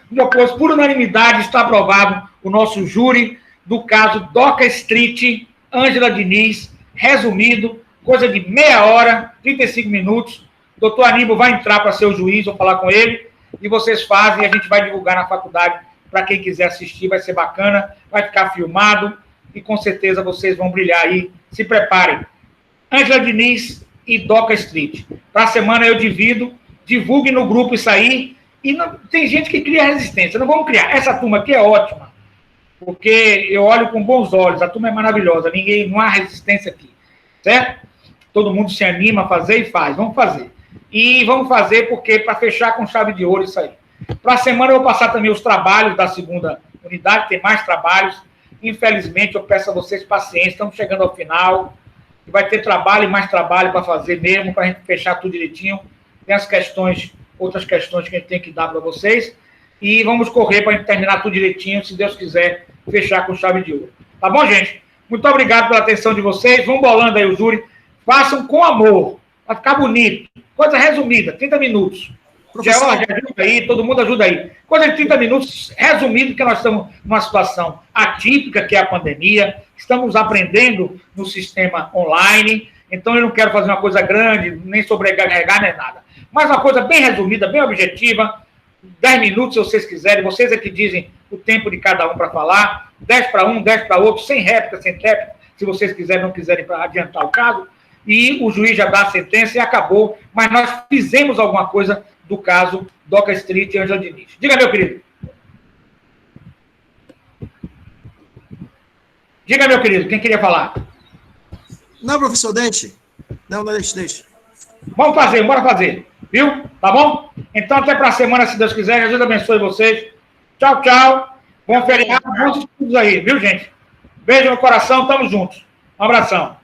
por unanimidade está aprovado o nosso júri do caso Doca Street, Ângela Diniz, resumido, coisa de meia hora, 35 minutos. Doutor Aníbal vai entrar para ser o juiz, vou falar com ele, e vocês fazem, e a gente vai divulgar na faculdade para quem quiser assistir, vai ser bacana, vai ficar filmado, e com certeza vocês vão brilhar aí. Se preparem. Ângela Diniz e Doca Street. Para a semana eu divulgue no grupo isso aí, e não, tem gente que cria resistência, não vamos criar. Essa turma aqui é ótima, porque eu olho com bons olhos, a turma é maravilhosa, não há resistência aqui, certo? Todo mundo se anima a fazer e faz, vamos fazer. E vamos fazer porque para fechar com chave de ouro isso aí. Para a semana eu vou passar também os trabalhos da segunda unidade, tem mais trabalhos. Infelizmente eu peço a vocês paciência, estamos chegando ao final, e vai ter trabalho e mais trabalho para fazer mesmo, para a gente fechar tudo direitinho. Tem as questões, outras questões que a gente tem que dar para vocês, e vamos correr para a gente terminar tudo direitinho, se Deus quiser, fechar com chave de ouro. Tá bom, gente? Muito obrigado pela atenção de vocês, vão bolando aí o júri, façam com amor, vai ficar bonito. Coisa resumida, 30 minutos. George, ajuda aí, todo mundo ajuda aí. Coisa de 30 minutos, resumido, que nós estamos numa situação atípica, que é a pandemia, estamos aprendendo no sistema online, então eu não quero fazer uma coisa grande, nem sobrecarregar, nem nada. Mas uma coisa bem resumida, bem objetiva, 10 minutos, se vocês quiserem, vocês é que dizem o tempo de cada um para falar, 10 para um, 10 para outro, sem réplica, sem tréplica, se vocês quiserem, não quiserem para adiantar o caso, e o juiz já dá a sentença e acabou, mas nós fizemos alguma coisa do caso Doca Street e Ângela Diniz. Diga, meu querido. Diga, meu querido, quem queria falar? Não, professor, deixe. Não, deixe. Vamos fazer, bora fazer. Viu? Tá bom? Então, até para a semana, se Deus quiser. Jesus abençoe vocês. Tchau, tchau. Bom feriado, bons estudos aí, viu, gente? Beijo no coração, tamo juntos. Um abração.